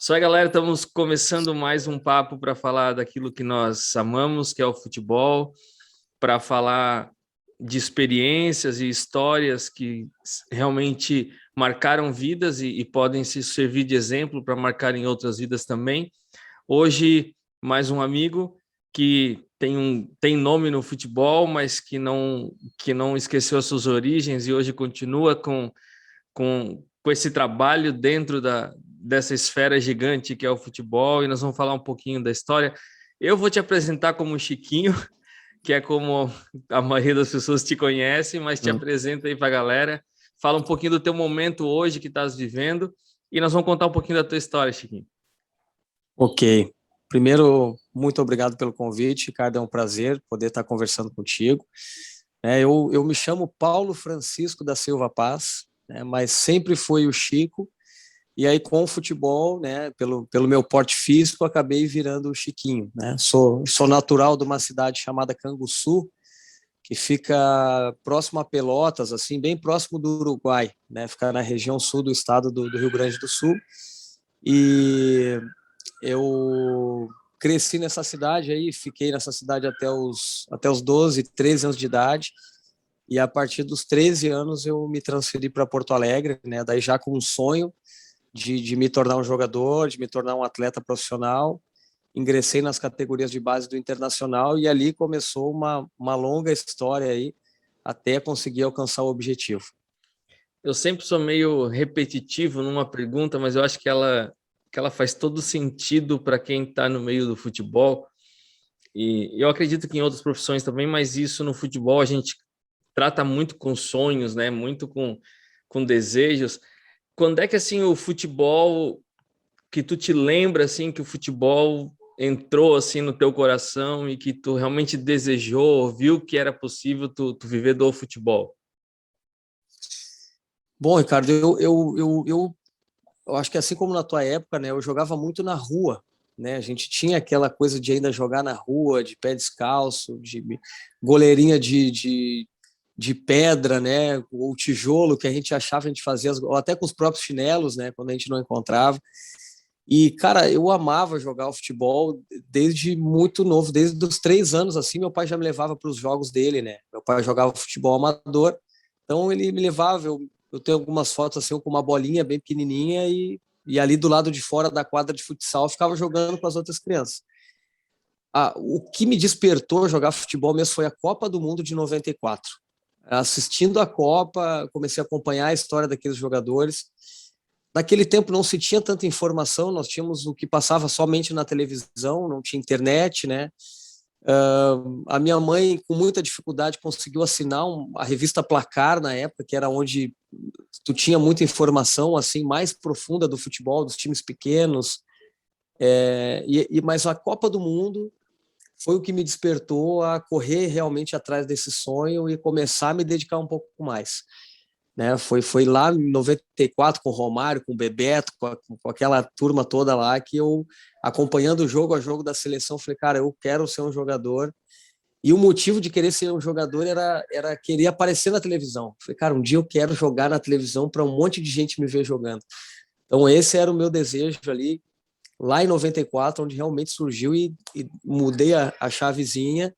Só aí, galera, estamos começando mais um papo para falar daquilo que nós amamos, que é o futebol, para falar de experiências e histórias que realmente marcaram vidas e podem se servir de exemplo para marcar em outras vidas também. Hoje, mais um amigo que tem nome no futebol, mas que não esqueceu as suas origens e hoje continua com esse trabalho dentro dessa esfera gigante que é o futebol, e nós vamos falar um pouquinho da história. Eu vou te apresentar como Chiquinho, que é como a maioria das pessoas te conhece, mas te apresenta aí para a galera. Fala um pouquinho do teu momento hoje que estás vivendo e nós vamos contar um pouquinho da tua história, Chiquinho. Ok. Primeiro, muito obrigado pelo convite, Ricardo. É um prazer poder estar conversando contigo. Eu me chamo Paulo Francisco da Silva Paz, né, mas sempre fui o Chico. E aí, com o futebol, né, pelo meu porte físico, acabei virando o Chiquinho. Né? Sou natural de uma cidade chamada Canguçu, que fica próximo a Pelotas, assim, bem próximo do Uruguai, né? Fica na região sul do estado do Rio Grande do Sul. E eu cresci nessa cidade aí, fiquei nessa cidade até os 12, 13 anos de idade, e a partir dos 13 anos eu me transferi para Porto Alegre, né? Daí já com um sonho de me tornar um jogador, de me tornar um atleta profissional. Ingressei nas categorias de base do Internacional e ali começou uma longa história aí até conseguir alcançar o objetivo. Eu sempre sou meio repetitivo numa pergunta, mas eu acho que ela faz todo sentido para quem está no meio do futebol. E eu acredito que em outras profissões também, mas isso no futebol a gente trata muito com sonhos, né? Muito com desejos. Quando é que assim o futebol que tu te lembra assim que o futebol entrou assim no teu coração e que tu realmente desejou, viu que era possível tu viver do futebol? Bom, Ricardo, eu acho que assim como na tua época, né, eu jogava muito na rua, né? A gente tinha aquela coisa de ainda jogar na rua, de pé descalço, de goleirinha de pedra, né, ou tijolo que a gente achava, a gente fazia, ou até com os próprios chinelos, né, quando a gente não encontrava. E, cara, eu amava jogar o futebol desde muito novo, desde os 3 anos, assim, meu pai já me levava para os jogos dele, né? Meu pai jogava futebol amador, então ele me levava, eu tenho algumas fotos, assim, com uma bolinha bem pequenininha e ali do lado de fora da quadra de futsal eu ficava jogando com as outras crianças. O que me despertou a jogar futebol mesmo foi a Copa do Mundo de 94. Assistindo a Copa, comecei a acompanhar a história daqueles jogadores. Naquele tempo não se tinha tanta informação, nós tínhamos o que passava somente na televisão, não tinha internet, né? A minha mãe, com muita dificuldade, conseguiu assinar a revista Placar na época, que era onde tu tinha muita informação assim mais profunda do futebol, dos times pequenos. Mas a Copa do Mundo foi o que me despertou a correr realmente atrás desse sonho e começar a me dedicar um pouco mais. Né? Foi lá em 94 com o Romário, com o Bebeto, com aquela turma toda lá que eu, acompanhando o jogo a jogo da seleção, falei, cara, eu quero ser um jogador. E o motivo de querer ser um jogador era querer aparecer na televisão. Falei, cara, um dia eu quero jogar na televisão para um monte de gente me ver jogando. Então esse era o meu desejo ali, lá em 94, onde realmente surgiu e mudei a chavezinha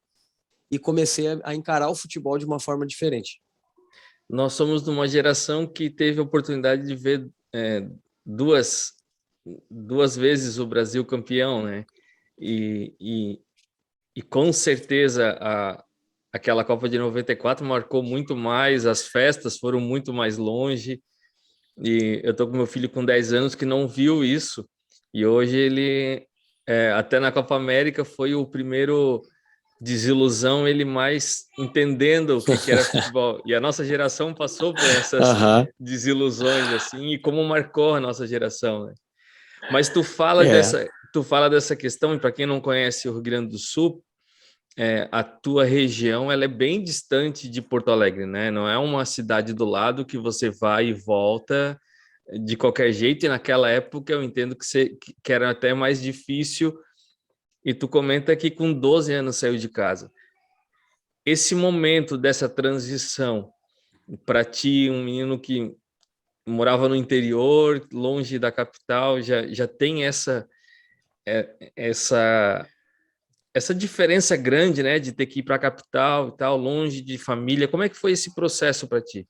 e comecei a encarar o futebol de uma forma diferente. Nós somos de uma geração que teve a oportunidade de ver duas, duas vezes o Brasil campeão, né? E com certeza aquela Copa de 94 marcou muito mais, as festas foram muito mais longe. E eu tô com meu filho com 10 anos que não viu isso. E hoje ele, até na Copa América, foi o primeiro desilusão, ele mais entendendo o que era futebol. E a nossa geração passou por essas Aham. desilusões, assim, e como marcou a nossa geração, né? Mas É. tu fala dessa questão, e para quem não conhece o Rio Grande do Sul, a tua região ela é bem distante de Porto Alegre, né? Não é uma cidade do lado que você vai e volta de qualquer jeito, e naquela época eu entendo que era até mais difícil, e tu comenta que com 12 anos saiu de casa. Esse momento dessa transição, para ti, um menino que morava no interior, longe da capital, já tem essa essa diferença grande, né, de ter que ir para a capital e tal, longe de família. Como é que foi esse processo para ti?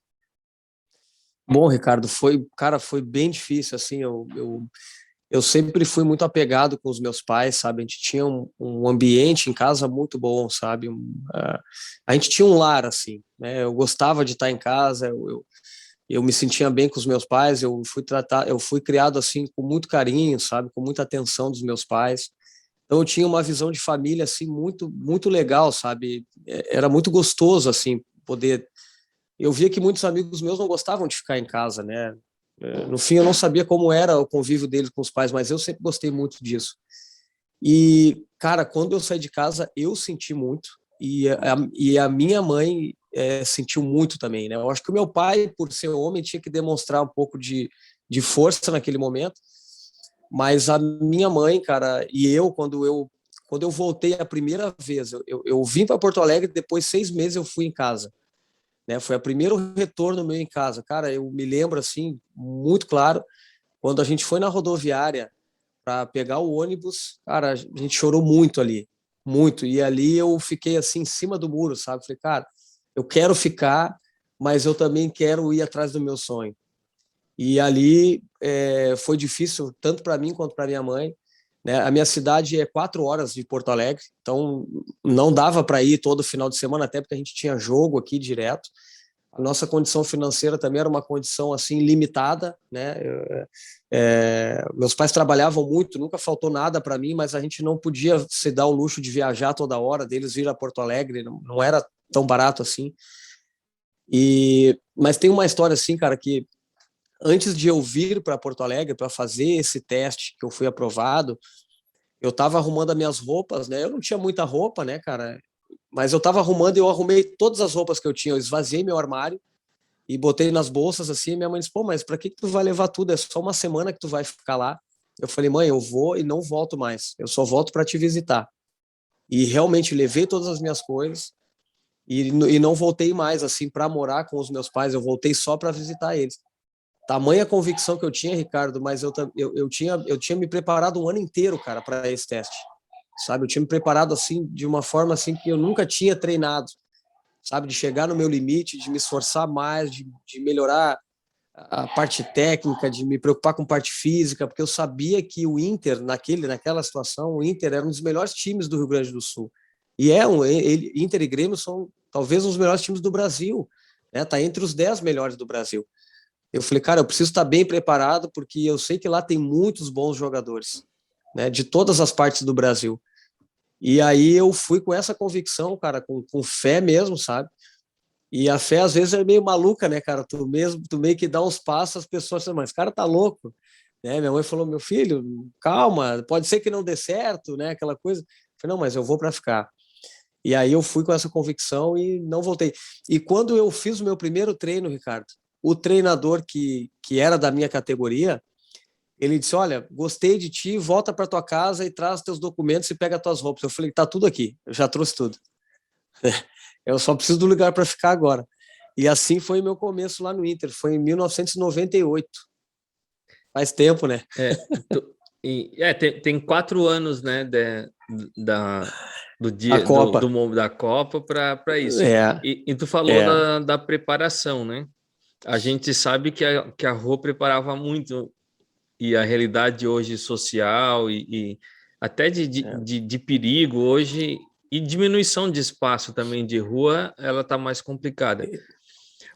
Bom, Ricardo, cara, foi bem difícil, assim, eu sempre fui muito apegado com os meus pais, sabe? A gente tinha um ambiente em casa muito bom, sabe? A gente tinha um lar, assim, né? Eu gostava de estar em casa, eu me sentia bem com os meus pais, eu fui criado, assim, com muito carinho, sabe? Com muita atenção dos meus pais. Então eu tinha uma visão de família, assim, muito legal, sabe? Era muito gostoso, assim, poder... Eu via que muitos amigos meus não gostavam de ficar em casa, né? No fim, eu não sabia como era o convívio deles com os pais, mas eu sempre gostei muito disso. E, cara, quando eu saí de casa, eu senti muito, e a minha mãe sentiu muito também, né? Eu acho que o meu pai, por ser homem, tinha que demonstrar um pouco de força naquele momento, mas a minha mãe, cara, e quando eu voltei a primeira vez, eu vim para Porto Alegre, depois 6 meses eu fui em casa, né? Foi o primeiro retorno meu em casa. Cara, eu me lembro, assim, muito claro, quando a gente foi na rodoviária para pegar o ônibus, cara, a gente chorou muito ali, muito. E ali eu fiquei assim em cima do muro, sabe? Falei, cara, eu quero ficar, mas eu também quero ir atrás do meu sonho. E ali foi difícil tanto para mim quanto para minha mãe, né? A minha cidade é 4 horas de Porto Alegre, então não dava para ir todo final de semana, até porque a gente tinha jogo aqui direto. A nossa condição financeira também era uma condição assim limitada, né? Meus pais trabalhavam muito, nunca faltou nada para mim, mas a gente não podia se dar o luxo de viajar toda hora, deles vir a Porto Alegre, não era tão barato assim. Mas tem uma história assim, cara, que antes de eu vir para Porto Alegre para fazer esse teste que eu fui aprovado, eu estava arrumando as minhas roupas, né? Eu não tinha muita roupa, né, cara? Mas eu estava arrumando e eu arrumei todas as roupas que eu tinha, eu esvaziei meu armário e botei nas bolsas assim, e minha mãe disse: "Pô, mas para que tu vai levar tudo? É só uma semana que tu vai ficar lá". Eu falei: "Mãe, eu vou e não volto mais. Eu só volto para te visitar". E realmente levei todas as minhas coisas e não voltei mais assim para morar com os meus pais, eu voltei só para visitar eles. Tamanha convicção que eu tinha, Ricardo, mas eu tinha me preparado um ano inteiro, cara, para esse teste. Sabe? Eu tinha me preparado assim de uma forma assim que eu nunca tinha treinado, sabe? De chegar no meu limite, de me esforçar mais, de melhorar a parte técnica, de me preocupar com parte física, porque eu sabia que o Inter, naquela situação, o Inter era um dos melhores times do Rio Grande do Sul. E Inter e Grêmio são talvez um dos melhores times do Brasil, né? Tá entre os 10 melhores do Brasil. Eu falei, cara, eu preciso estar bem preparado, porque eu sei que lá tem muitos bons jogadores, né? De todas as partes do Brasil. E aí eu fui com essa convicção, cara, com fé mesmo, sabe? E a fé às vezes é meio maluca, né, cara? Tu meio que dá uns passos, as pessoas falam, mas esse cara tá louco, né? Minha mãe falou, meu filho, calma, pode ser que não dê certo, né? Aquela coisa. Eu falei, não, mas eu vou para ficar. E aí eu fui com essa convicção e não voltei. E quando eu fiz o meu primeiro treino, Ricardo, o treinador que era da minha categoria, ele disse, olha, gostei de ti, volta para tua casa e traz teus documentos e pega tuas roupas. Eu falei, tá tudo aqui, eu já trouxe tudo. Eu só preciso do lugar para ficar agora. E assim foi o meu começo lá no Inter, foi em 1998. Faz tempo, né? É, tem 4 anos, né, da, do A dia Copa. da Copa para isso. É, E tu falou é. da preparação, né? A gente sabe que a Rô preparava muito, e a realidade hoje social e até de perigo hoje, e diminuição de espaço também de rua, ela está mais complicada.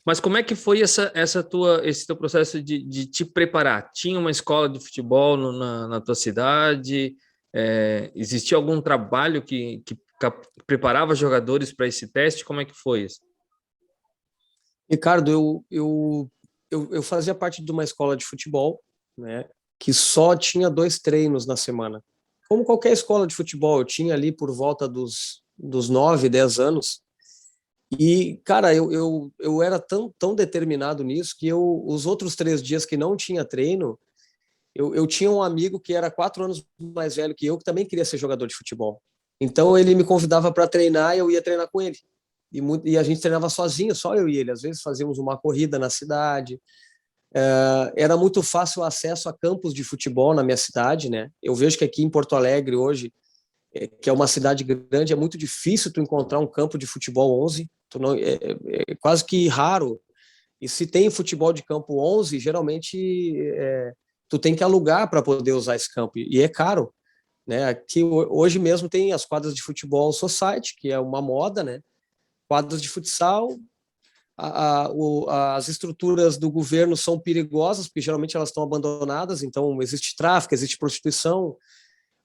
Mas como é que foi esse teu processo de te preparar? Tinha uma escola de futebol na tua cidade? Existia algum trabalho que preparava jogadores para esse teste? Como é que foi isso? Ricardo, eu fazia parte de uma escola de futebol, né, que só tinha 2 treinos na semana. Como qualquer escola de futebol, eu tinha ali por volta dos 9, 10 anos. E, cara, eu era tão determinado nisso que os outros 3 dias que não tinha treino, eu tinha um amigo que era 4 anos mais velho que eu, que também queria ser jogador de futebol. Então ele me convidava para treinar e eu ia treinar com ele. E a gente treinava sozinho, só eu e ele. Às vezes fazíamos uma corrida na cidade, Era muito fácil o acesso a campos de futebol na minha cidade, né? Eu vejo que aqui em Porto Alegre hoje, que é uma cidade grande, é muito difícil tu encontrar um campo de futebol 11. Tu não, é quase que raro. E se tem futebol de campo 11, geralmente tu tem que alugar para poder usar esse campo, e é caro, né? Aqui hoje mesmo tem as quadras de futebol society, que é uma moda, né? Quadras de futsal, as estruturas do governo são perigosas, porque geralmente elas estão abandonadas, então existe tráfico, existe prostituição,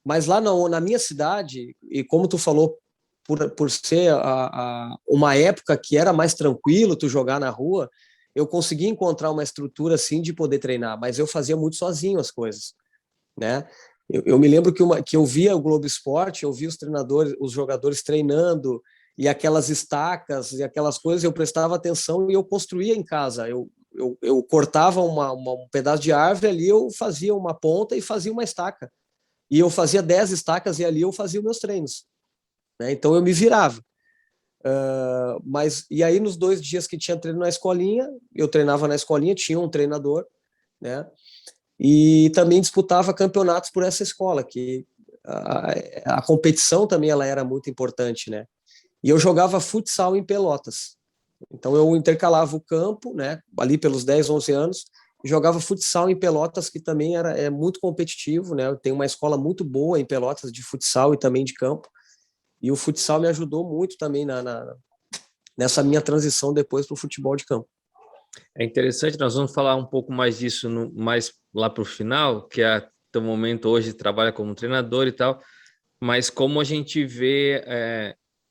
mas lá na minha cidade, e como tu falou, por ser uma época que era mais tranquilo tu jogar na rua, eu consegui encontrar uma estrutura assim de poder treinar, mas eu fazia muito sozinho as coisas, né? Eu me lembro que eu via o Globo Esporte, eu via os treinadores, os jogadores treinando, e aquelas estacas e aquelas coisas, eu prestava atenção e eu construía em casa. Eu cortava um pedaço de árvore ali, eu fazia uma ponta e fazia uma estaca. E eu fazia 10 estacas e ali eu fazia os meus treinos, né? Então eu me virava. E aí nos 2 dias que tinha treino na escolinha, eu treinava na escolinha, tinha um treinador, né? E também disputava campeonatos por essa escola, que a competição também ela era muito importante, né? E eu jogava futsal em Pelotas. Então eu intercalava o campo, né, ali pelos 10, 11 anos, e jogava futsal em Pelotas, que também é muito competitivo, né? Tem uma escola muito boa em Pelotas de futsal e também de campo. E o futsal me ajudou muito também nessa minha transição depois para o futebol de campo. É interessante, nós vamos falar um pouco mais disso mais lá para o final, que é teu momento hoje, trabalha como treinador e tal, mas como a gente vê,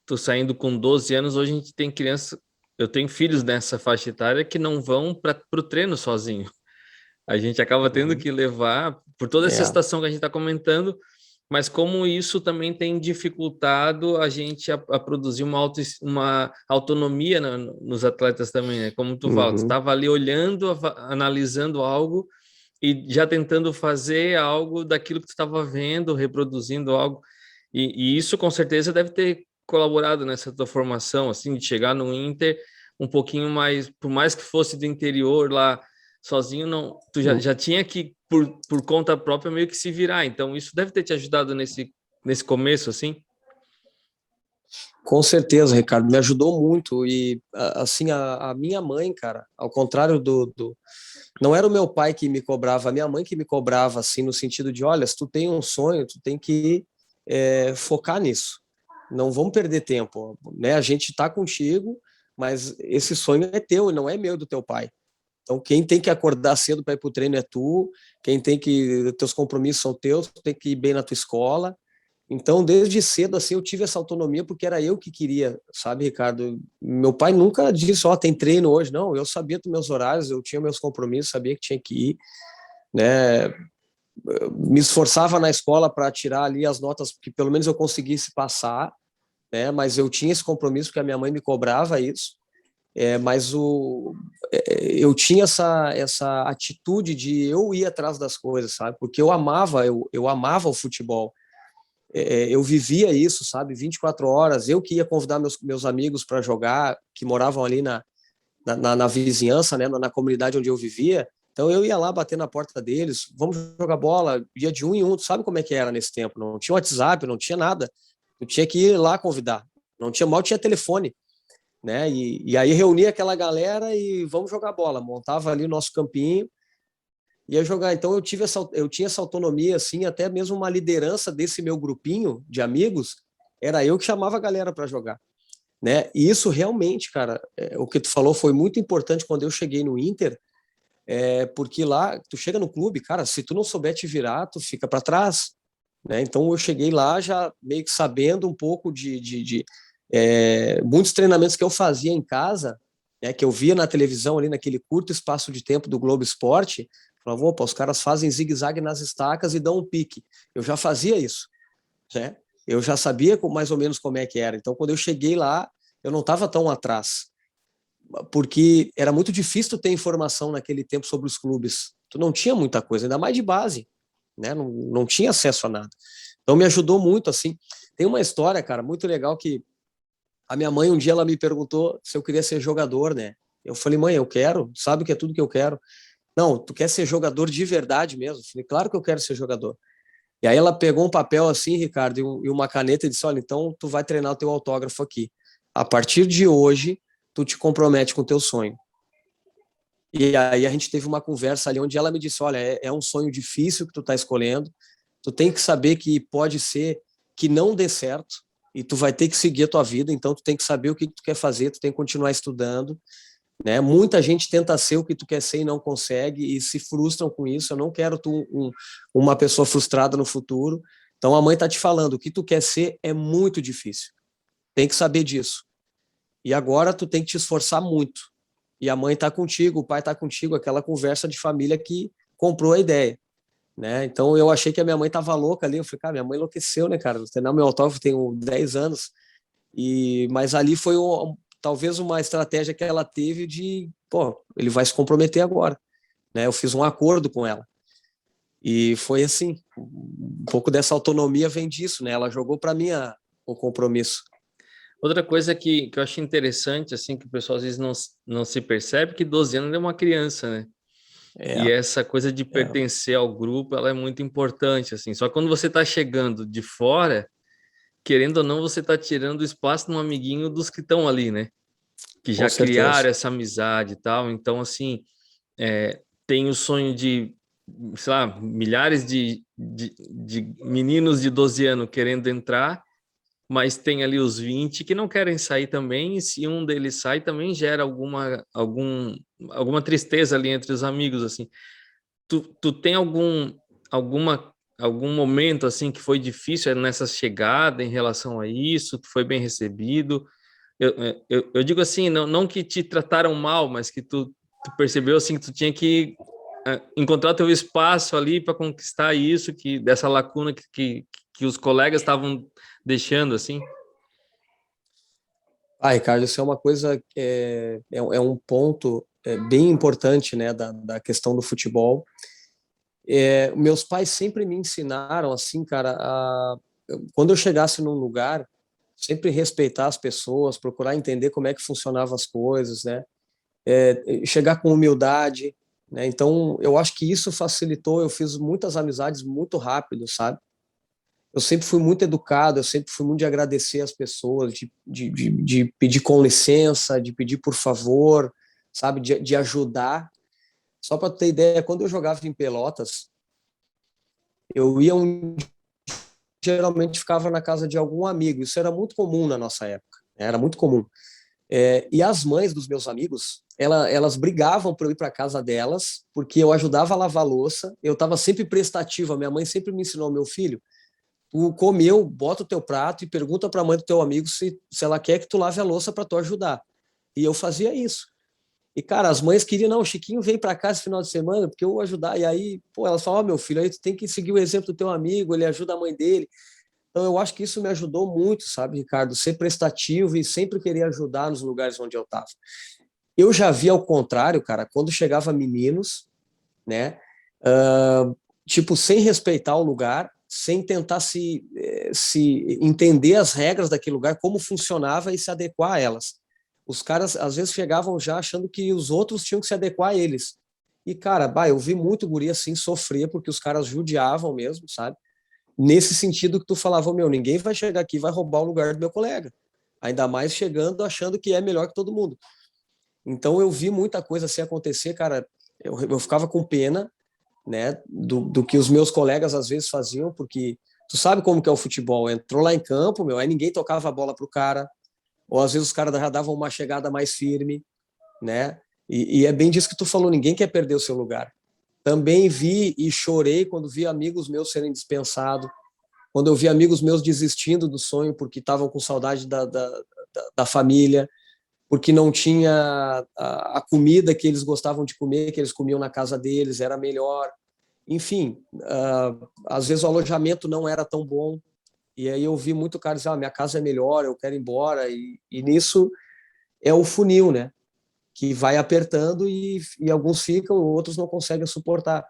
tu saindo com 12 anos, hoje a gente tem criança, eu tenho filhos nessa faixa etária que não vão para o treino sozinho. A gente acaba tendo Uhum. que levar, por toda essa É. situação que a gente está comentando, mas como isso também tem dificultado a gente a produzir uma autonomia nos atletas também, né? Como tu fala, tu Uhum. estava ali olhando, analisando algo e já tentando fazer algo daquilo que tu estava vendo, reproduzindo algo, e isso com certeza deve ter colaborado nessa tua formação, assim, de chegar no Inter um pouquinho mais, por mais que fosse do interior lá, sozinho, não, tu já tinha que, por conta própria, meio que se virar. Então, isso deve ter te ajudado nesse começo, assim? Com certeza, Ricardo, me ajudou muito. E, assim, a minha mãe, cara, ao contrário não era o meu pai que me cobrava, a minha mãe que me cobrava, assim, no sentido de: olha, se tu tem um sonho, tu tem que focar nisso. Não vamos perder tempo, né? A gente tá contigo, mas esse sonho é teu e não é meu e do teu pai. Então, quem tem que acordar cedo para ir para o treino é tu, quem tem que. Teus compromissos são teus, tu tem que ir bem na tua escola. Então, desde cedo, assim, eu tive essa autonomia porque era eu que queria, sabe, Ricardo? Meu pai nunca disse: ó, tem treino hoje. Não, eu sabia dos meus horários, eu tinha meus compromissos, sabia que tinha que ir, né? Me esforçava na escola para tirar ali as notas que pelo menos eu conseguisse passar, né? Mas eu tinha esse compromisso porque a minha mãe me cobrava isso. Mas eu tinha essa atitude de eu ir atrás das coisas, sabe? Porque eu amava o futebol. Eu vivia isso, sabe? 24 horas. Eu que ia convidar meus amigos para jogar, que moravam ali na vizinhança, né? Na comunidade onde eu vivia. Então eu ia lá bater na porta deles, vamos jogar bola, dia de um em um. Tu sabe como é que era nesse tempo? Não tinha WhatsApp, não tinha nada. Eu tinha que ir lá convidar. Não tinha mal, tinha telefone, né? E aí reunia aquela galera e vamos jogar bola. Montava ali o nosso campinho, ia jogar. Então eu tinha essa autonomia, assim, até mesmo uma liderança desse meu grupinho de amigos, era eu que chamava a galera para jogar, né? E isso realmente, cara, o que tu falou foi muito importante quando eu cheguei no Inter, porque lá tu chega no clube, cara, se tu não souber te virar, tu fica para trás, né? Então eu cheguei lá já meio que sabendo um pouco de muitos treinamentos que eu fazia em casa, né, que eu via na televisão ali naquele curto espaço de tempo do Globo Esporte. Falava: opa, os caras fazem zigue-zague nas estacas e dão um pique. Eu já fazia isso, né? Eu já sabia mais ou menos como é que era. Então, quando eu cheguei lá, eu não estava tão atrás, porque era muito difícil ter informação naquele tempo sobre os clubes. Tu não tinha muita coisa, ainda mais de base, né? Não tinha acesso a nada. Então, me ajudou muito, assim. Tem uma história, cara, muito legal que a minha mãe, um dia, ela me perguntou se eu queria ser jogador, né? Eu falei: mãe, eu quero, sabe que é tudo que eu quero. Não, tu quer ser jogador de verdade mesmo? Eu falei, claro que eu quero ser jogador. E aí ela pegou um papel assim, Ricardo, e uma caneta e disse, olha, então tu vai treinar o teu autógrafo aqui. A partir de hoje, tu te compromete com o teu sonho. E aí a gente teve uma conversa ali onde ela me disse, olha, é um sonho difícil que tu tá escolhendo, tu tem que saber que pode ser que não dê certo, e tu vai ter que seguir a tua vida, então tu tem que saber o que tu quer fazer, tu tem que continuar estudando, né? Muita gente tenta ser o que tu quer ser e não consegue, e se frustram com isso, eu não quero uma pessoa frustrada no futuro, então a mãe tá te falando, o que tu quer ser é muito difícil, tem que saber disso, e agora tu tem que te esforçar muito, e a mãe está contigo, o pai está contigo, aquela conversa de família que comprou a ideia, né? Então eu achei que a minha mãe estava louca ali, eu falei, cara, minha mãe enlouqueceu, né, cara? Treinar meu autógrafo tenho 10 anos, mas ali foi talvez uma estratégia que ela teve de, pô, ele vai se comprometer agora, né? Eu fiz um acordo com ela. E foi assim, um pouco dessa autonomia vem disso, né? Ela jogou para mim o compromisso. Outra coisa que eu acho interessante, assim, que o pessoal às vezes não se percebe, que 12 anos é uma criança, né? É, E essa coisa de é, pertencer ao grupo, ela é muito importante, assim. Só que quando você está chegando de fora, querendo ou não, você está tirando espaço no amiguinho dos que estão ali, né? Que com já certeza. criaram essa amizade e tal. Então, assim, tem o sonho de, sei lá, milhares de meninos de 12 anos querendo entrar, mas tem ali os 20 que não querem sair também, e se um deles sai, também gera alguma tristeza ali entre os amigos, assim. Tu tem algum momento, assim, que foi difícil nessa chegada em relação a isso? Tu foi bem recebido? Eu digo assim, não que te trataram mal, mas que tu percebeu, assim, que tu tinha que encontrar teu espaço ali para conquistar isso, que dessa lacuna que os colegas estavam deixando, assim. Ah, Ricardo, isso é uma coisa, é um ponto bem importante, né, da questão do futebol. Meus pais sempre me ensinaram, assim, cara, quando eu chegasse num lugar, sempre respeitar as pessoas, procurar entender como é que funcionavam as coisas, né, chegar com humildade, né, então eu acho que isso facilitou, eu fiz muitas amizades muito rápido, sabe? Eu sempre fui muito educado, eu sempre fui muito de agradecer as pessoas, de pedir com licença, de pedir por favor, sabe, de ajudar. Só para ter ideia, quando eu jogava em Pelotas, eu ia geralmente ficava na casa de algum amigo. Isso era muito comum na nossa época, né? Era muito comum. E as mães dos meus amigos, elas brigavam para eu ir para casa delas, porque eu ajudava a lavar a louça. Eu estava sempre prestativo. A minha mãe sempre me ensinou, meu filho, tu comeu, bota o teu prato e pergunta para a mãe do teu amigo se ela quer que tu lave a louça para tu ajudar. E eu fazia isso. E, cara, as mães queriam, não, o Chiquinho vem para cá esse final de semana, porque eu vou ajudar. E aí, pô, elas falavam, meu filho, aí tu tem que seguir o exemplo do teu amigo, ele ajuda a mãe dele. Então, eu acho que isso me ajudou muito, sabe, Ricardo? Ser prestativo e sempre querer ajudar nos lugares onde eu estava. Eu já vi ao contrário, cara, quando chegava meninos, né, tipo, sem respeitar o lugar, sem tentar se entender as regras daquele lugar, como funcionava e se adequar a elas. Os caras, às vezes, chegavam já achando que os outros tinham que se adequar a eles. E, cara, bah, eu vi muito guri assim sofrer, porque os caras judiavam mesmo, sabe? Nesse sentido que tu falava, meu, ninguém vai chegar aqui e vai roubar o lugar do meu colega. Ainda mais chegando achando que é melhor que todo mundo. Então eu vi muita coisa assim acontecer, cara. Eu ficava com pena, né, do que os meus colegas às vezes faziam, porque tu sabe como que é o futebol. Entrou lá em campo, meu, aí ninguém tocava a bola pro cara, ou às vezes os caras já davam uma chegada mais firme, né? E é bem disso que tu falou, ninguém quer perder o seu lugar. Também vi e chorei quando vi amigos meus serem dispensados, quando eu vi amigos meus desistindo do sonho porque estavam com saudade da família, porque não tinha a comida que eles gostavam de comer, que eles comiam na casa deles, era melhor. Enfim, às vezes o alojamento não era tão bom. E aí eu vi muito cara dizer, minha casa é melhor, eu quero ir embora. E nisso é o funil, né? Que vai apertando e alguns ficam, outros não conseguem suportar.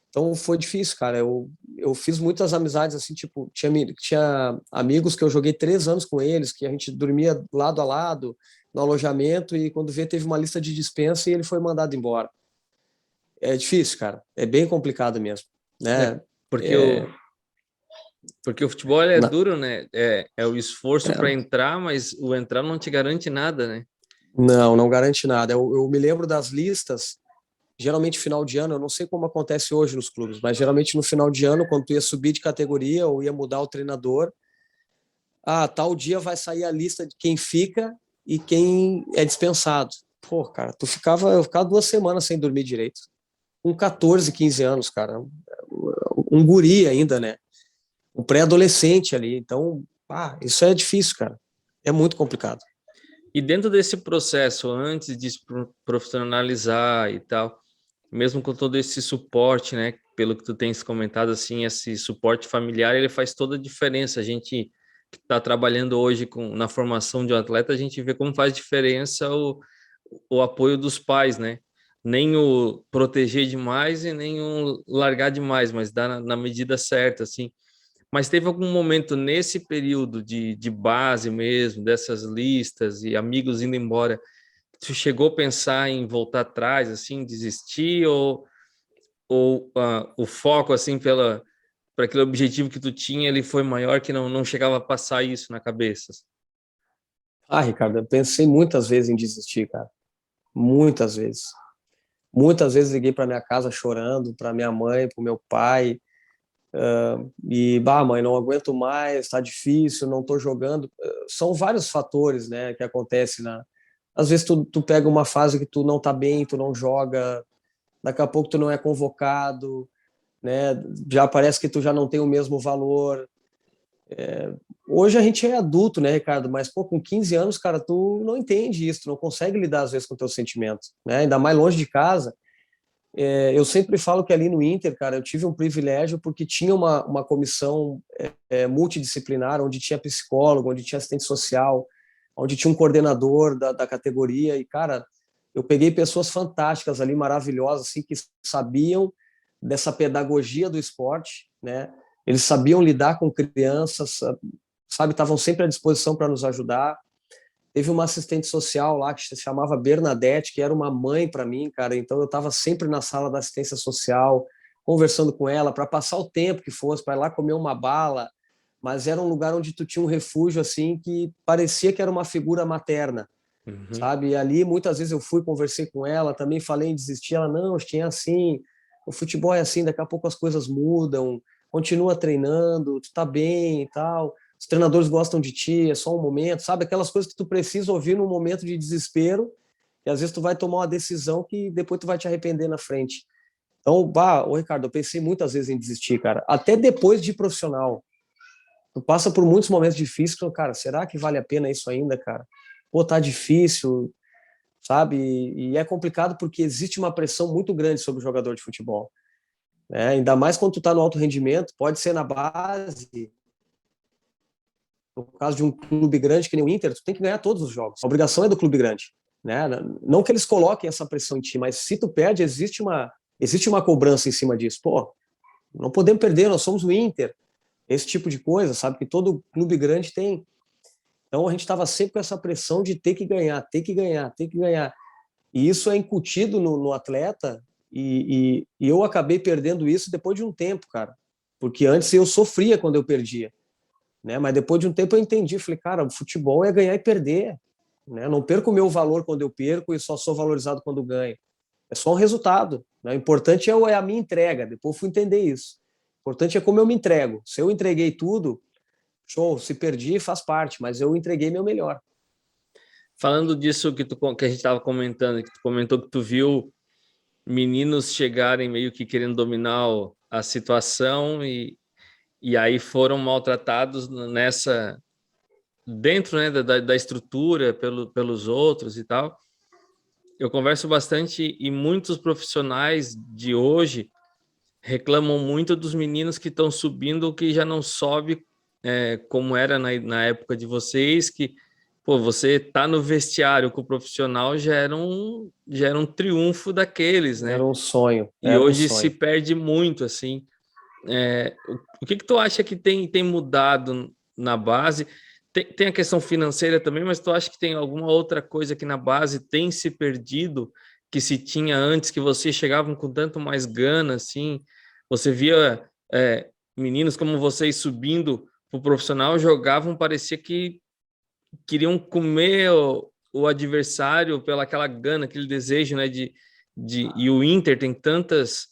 Então foi difícil, cara. Eu fiz muitas amizades assim, tipo, tinha amigos que eu joguei 3 anos com eles, que a gente dormia lado a lado no alojamento e quando vê teve uma lista de dispensa e ele foi mandado embora. é difícil, cara. É bem complicado mesmo, É, né? porque É, porque o futebol é na- duro, né? É o esforço para entrar, mas o entrar não te garante nada, né? não, não garante nada. Eu me lembro das listas, geralmente final de ano, eu não sei como acontece hoje nos clubes, mas geralmente no final de ano, quando tu ia subir de categoria ou ia mudar o treinador, tal dia vai sair a lista de quem fica e quem é dispensado. Pô, cara, eu ficava 2 semanas sem dormir direito. Com 14, 15 anos, cara. Um guri ainda, né? Um pré-adolescente ali. Então, isso é difícil, cara. É muito complicado. E dentro desse processo, antes de se profissionalizar e tal, mesmo com todo esse suporte, né? Pelo que tu tens comentado, assim, esse suporte familiar, ele faz toda a diferença. A gente que está trabalhando hoje na formação de um atleta, a gente vê como faz diferença o apoio dos pais, né? Nem o proteger demais e nem o largar demais, mas dar na medida certa, assim. Mas teve algum momento nesse período de base mesmo, dessas listas e amigos indo embora, tu chegou a pensar em voltar atrás, assim, desistir, ou o foco, assim, para aquele objetivo que tu tinha, ele foi maior que não chegava a passar isso na cabeça? Ricardo, eu pensei muitas vezes em desistir, cara. Muitas vezes. Muitas vezes liguei para minha casa chorando, para minha mãe, para o meu pai, mãe, não aguento mais, tá difícil, não tô jogando. São vários fatores, né, que acontecem às vezes tu pega uma fase que tu não tá bem, tu não joga, daqui a pouco tu não é convocado, né? Já parece que tu já não tem o mesmo valor. Hoje a gente é adulto, né, Ricardo? Mas, pô, com 15 anos, cara, tu não entende isso, tu não consegue lidar, às vezes, com teus sentimentos, né? Ainda mais longe de casa. Eu sempre falo que ali no Inter, cara, eu tive um privilégio porque tinha uma comissão multidisciplinar, onde tinha psicólogo, onde tinha assistente social, onde tinha um coordenador da categoria. E, cara, eu peguei pessoas fantásticas ali, maravilhosas, assim, que sabiam dessa pedagogia do esporte, né? Eles sabiam lidar com crianças, sabe, estavam sempre à disposição para nos ajudar. Teve uma assistente social lá que se chamava Bernadette, que era uma mãe para mim, cara. Então eu estava sempre na sala da assistência social, conversando com ela para passar o tempo que fosse, para ir lá comer uma bala. Mas era um lugar onde tu tinha um refúgio assim que parecia que era uma figura materna, Uhum. sabe? E ali muitas vezes eu fui, conversei com ela, também falei em desistir. Ela, não, tinha assim, o futebol é assim, daqui a pouco as coisas mudam, continua treinando, tu tá bem e tal. Os treinadores gostam de ti, é só um momento, sabe? Aquelas coisas que tu precisa ouvir num momento de desespero, e às vezes tu vai tomar uma decisão que depois tu vai te arrepender na frente. Então, ô Ricardo, eu pensei muitas vezes em desistir, cara. Até depois de profissional. Tu passa por muitos momentos difíceis, cara, será que vale a pena isso ainda, cara? Pô, tá difícil, sabe? E é complicado porque existe uma pressão muito grande sobre o jogador de futebol, né? Ainda mais quando tu tá no alto rendimento, pode ser na base, no caso de um clube grande que nem o Inter, tu tem que ganhar todos os jogos. A obrigação é do clube grande, né? Não que eles coloquem essa pressão em ti, mas se tu perde, existe uma cobrança em cima disso. Pô, não podemos perder, nós somos o Inter. Esse tipo de coisa, sabe? Que todo clube grande tem. Então a gente estava sempre com essa pressão de ter que ganhar, ter que ganhar, ter que ganhar. E isso é incutido no atleta, e eu acabei perdendo isso depois de um tempo, cara. Porque antes eu sofria quando eu perdia, né? Mas depois de um tempo eu entendi, falei, cara, o futebol é ganhar e perder, né? Não perco o meu valor quando eu perco e só sou valorizado quando ganho. É só um resultado, né? O importante é a minha entrega. Depois eu fui entender isso. O importante é como eu me entrego. Se eu entreguei tudo, show. Se perdi, faz parte, mas eu entreguei meu melhor. Falando disso que a gente estava comentando, que tu comentou que tu viu meninos chegarem meio que querendo dominar a situação e aí foram maltratados dentro, né, da estrutura pelos outros e tal. Eu converso bastante e muitos profissionais de hoje reclamam muito dos meninos que estão subindo que já não sobe como era na época de vocês, que pô, você tá no vestiário com o profissional já era um triunfo daqueles, né? Era um sonho, E era um hoje se sonho. perde muito, assim. O que tu acha que tem mudado na base? Tem a questão financeira também, mas tu acha que tem alguma outra coisa que na base tem se perdido que se tinha antes, que vocês chegavam com tanto mais gana, assim, você via meninos como vocês subindo para o profissional, jogavam, parecia que queriam comer o adversário pela aquela gana, aquele desejo, né, e o Inter tem tantos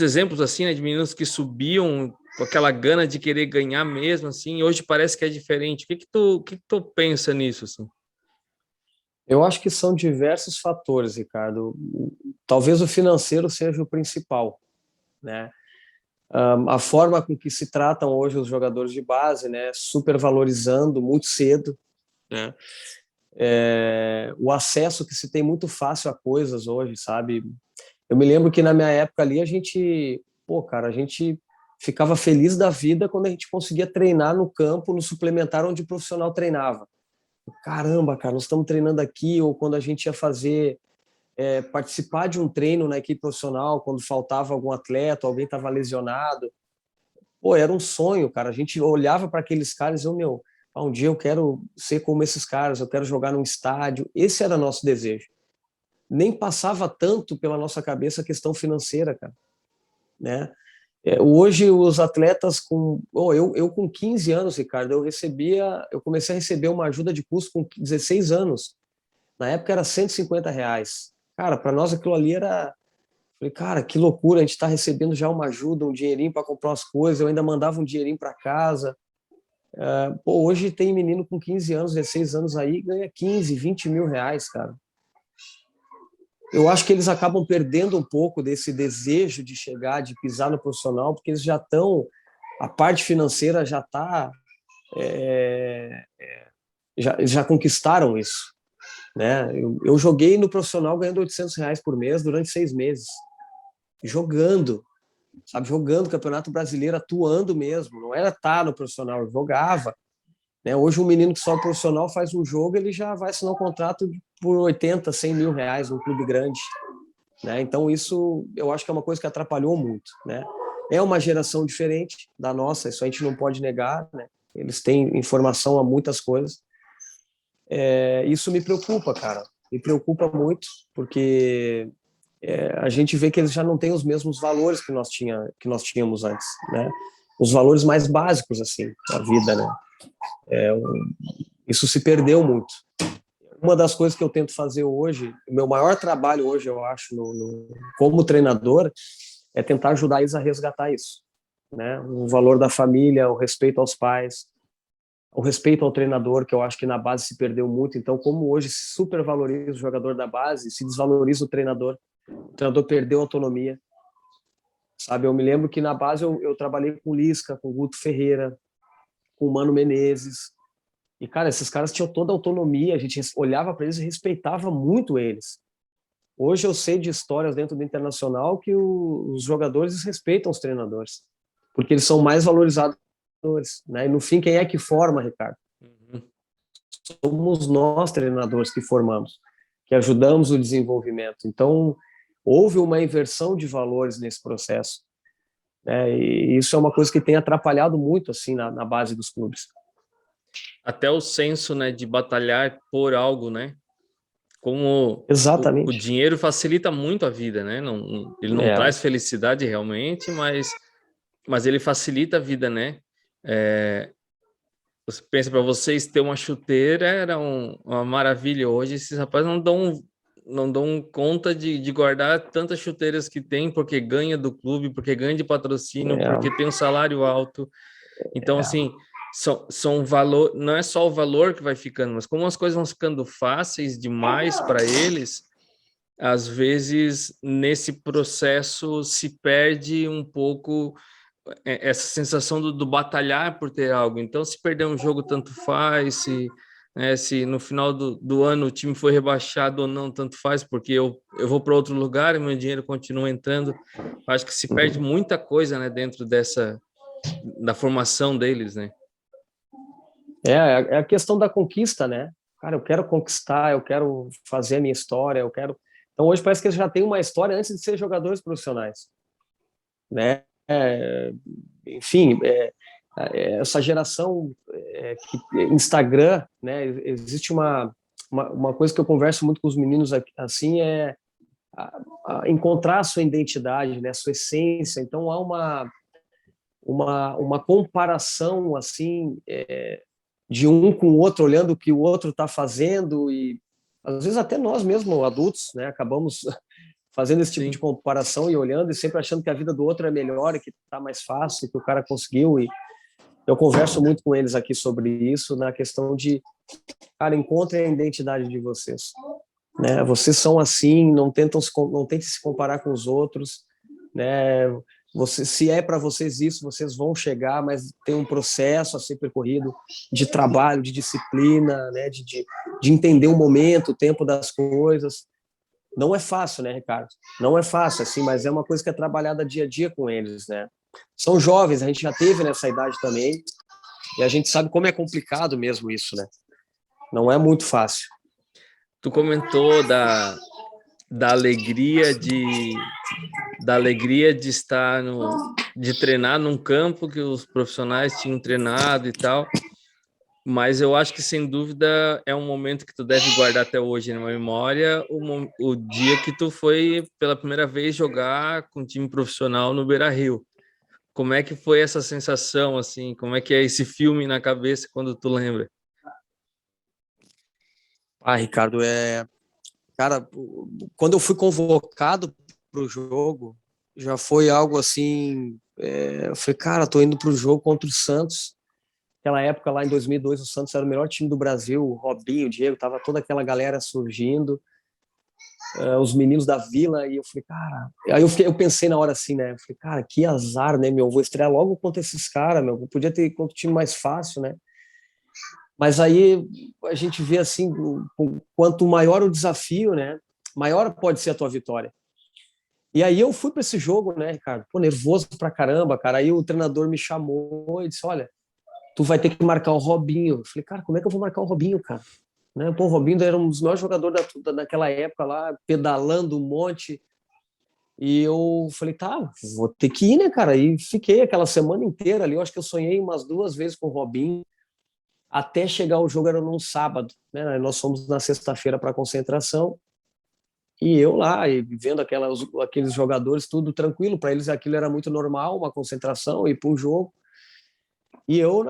exemplos assim, né, de meninos que subiam com aquela gana de querer ganhar mesmo, assim, e hoje parece que é diferente. O que tu pensa nisso, assim? Eu acho que são diversos fatores, Ricardo. Talvez o financeiro seja o principal, né? A forma com que se tratam hoje os jogadores de base, né? Supervalorizando muito cedo, né? O acesso que se tem muito fácil a coisas hoje, sabe? Eu me lembro que na minha época ali a gente ficava feliz da vida quando a gente conseguia treinar no campo, no suplementar onde o profissional treinava. Caramba, cara, nós estamos treinando aqui, ou quando a gente ia participar de um treino na equipe profissional, quando faltava algum atleta, alguém estava lesionado. Pô, era um sonho, cara. A gente olhava para aqueles caras e um dia eu quero ser como esses caras, eu quero jogar num estádio. Esse era nosso desejo. Nem passava tanto pela nossa cabeça a questão financeira, cara, né? Hoje os atletas eu com 15 anos, Ricardo, eu comecei a receber uma ajuda de custo com 16 anos. Na época era R$ 150. Cara, para nós aquilo ali era, falei, cara, que loucura, a gente está recebendo já uma ajuda, um dinheirinho para comprar as coisas, eu ainda mandava um dinheirinho para casa. Hoje tem menino com 15 anos, 16 anos aí, ganha 15, 20 mil reais, cara. Eu acho que eles acabam perdendo um pouco desse desejo de chegar, de pisar no profissional, porque eles já estão, a parte financeira já está, já conquistaram isso, né? Eu joguei no profissional ganhando R$ 800 por mês durante 6 meses, jogando, sabe, jogando Campeonato Brasileiro, atuando mesmo, não era estar no profissional, eu jogava, né? Hoje um menino que só é profissional faz um jogo, ele já vai assinar um contrato por 80, 100 mil reais num clube grande, né? Então isso eu acho que é uma coisa que atrapalhou muito, né? É uma geração diferente da nossa, isso a gente não pode negar, né? Eles têm informação a muitas coisas. Isso me preocupa, cara, me preocupa muito, porque a gente vê que eles já não têm os mesmos valores que nós tínhamos antes, né? Os valores mais básicos assim da vida, né? Isso se perdeu muito. Uma das coisas que eu tento fazer hoje, o meu maior trabalho hoje, eu acho, como treinador, é tentar ajudar eles a resgatar isso, né? O valor da família, o respeito aos pais, o respeito ao treinador, que eu acho que na base se perdeu muito. Então, como hoje se supervaloriza o jogador da base, se desvaloriza o treinador perdeu a autonomia, sabe? Eu me lembro que na base eu trabalhei com o Lisca, com o Guto Ferreira, com o Mano Menezes, e, cara, esses caras tinham toda a autonomia, a gente olhava para eles e respeitava muito eles. Hoje eu sei de histórias dentro do Internacional que os jogadores respeitam os treinadores, porque eles são mais valorizados, né? E no fim, quem é que forma, Ricardo? Uhum. Somos nós, treinadores, que formamos, que ajudamos o desenvolvimento. Então, houve uma inversão de valores nesse processo, né? E isso é uma coisa que tem atrapalhado muito assim na base dos clubes. Até o senso, né, de batalhar por algo, né? Como o Exatamente. dinheiro facilita muito a vida, né? Ele não É, traz felicidade realmente, mas ele facilita a vida, né? Você pensa, para vocês ter uma chuteira era uma maravilha. Hoje esses rapazes não dão conta de guardar tantas chuteiras que tem, porque ganha do clube, porque ganha de patrocínio, porque é, tem um salário alto. Então, assim, são valor, não é só o valor que vai ficando, mas como as coisas vão ficando fáceis demais para eles, às vezes nesse processo se perde um pouco essa sensação do batalhar por ter algo. Então, se perder um jogo, tanto faz, se no final do ano o time foi rebaixado ou não, tanto faz, porque eu vou para outro lugar e meu dinheiro continua entrando. Acho que se perde muita coisa, né, dentro da formação deles, né? é a questão da conquista, né? Cara, eu quero conquistar, eu quero fazer a minha história, eu quero. Então hoje parece que eles já têm uma história antes de ser jogadores profissionais, né? Enfim, essa geração que Instagram, né? Existe uma coisa que eu converso muito com os meninos assim é encontrar a sua identidade, né, a sua essência. Então há uma comparação assim de um com o outro, olhando o que o outro está fazendo e às vezes até nós mesmos adultos, né, acabamos fazendo esse tipo Sim. de comparação e olhando e sempre achando que a vida do outro é melhor e que está mais fácil, que o cara conseguiu. E eu converso muito com eles aqui sobre isso, na questão de, cara, encontrem a identidade de vocês, né? Vocês são assim, não tentem se comparar com os outros, né? Se é para vocês isso, vocês vão chegar, mas tem um processo a ser percorrido de trabalho, de disciplina, né? De entender o momento, o tempo das coisas. Não é fácil, né, Ricardo? Não é fácil, assim, mas é uma coisa que é trabalhada dia a dia com eles, né? São jovens, a gente já teve nessa idade também, e a gente sabe como é complicado mesmo isso, né? Não é muito fácil. Tu comentou da alegria de estar de treinar num campo que os profissionais tinham treinado e tal, mas eu acho que sem dúvida é um momento que tu deve guardar até hoje na memória, o dia que tu foi pela primeira vez jogar com um time profissional no Beira-Rio. Como é que foi essa sensação, assim? Como é que é esse filme na cabeça quando tu lembra? Ricardo, cara, quando eu fui convocado para o jogo, já foi algo assim. Eu falei, cara, tô indo para o jogo contra o Santos. Aquela época lá em 2002, o Santos era o melhor time do Brasil, o Robinho, o Diego, tava toda aquela galera surgindo, os meninos da Vila, e eu falei, cara. Aí eu pensei na hora assim, né? Eu falei, cara, que azar, né, meu? Vou estrear logo contra esses caras, meu. Eu podia ter contra o time mais fácil, né? Mas aí a gente vê assim, quanto maior o desafio, né? Maior pode ser a tua vitória. E aí eu fui para esse jogo, né, Ricardo? Pô, nervoso pra caramba, cara. Aí o treinador me chamou e disse: Olha, tu vai ter que marcar o Robinho. Eu falei, cara, como é que eu vou marcar o Robinho, cara? Né? Pô, o Robinho era um dos melhores jogadores daquela época lá, pedalando um monte. E eu falei, tá, vou ter que ir, né, cara? E fiquei aquela semana inteira ali. Eu acho que eu sonhei umas 2 vezes com o Robinho. Até chegar o jogo era num sábado, né? Nós fomos na sexta-feira para a concentração. E eu lá, e vendo aqueles jogadores, tudo tranquilo. Para eles aquilo era muito normal, uma concentração, ir para um jogo. E eu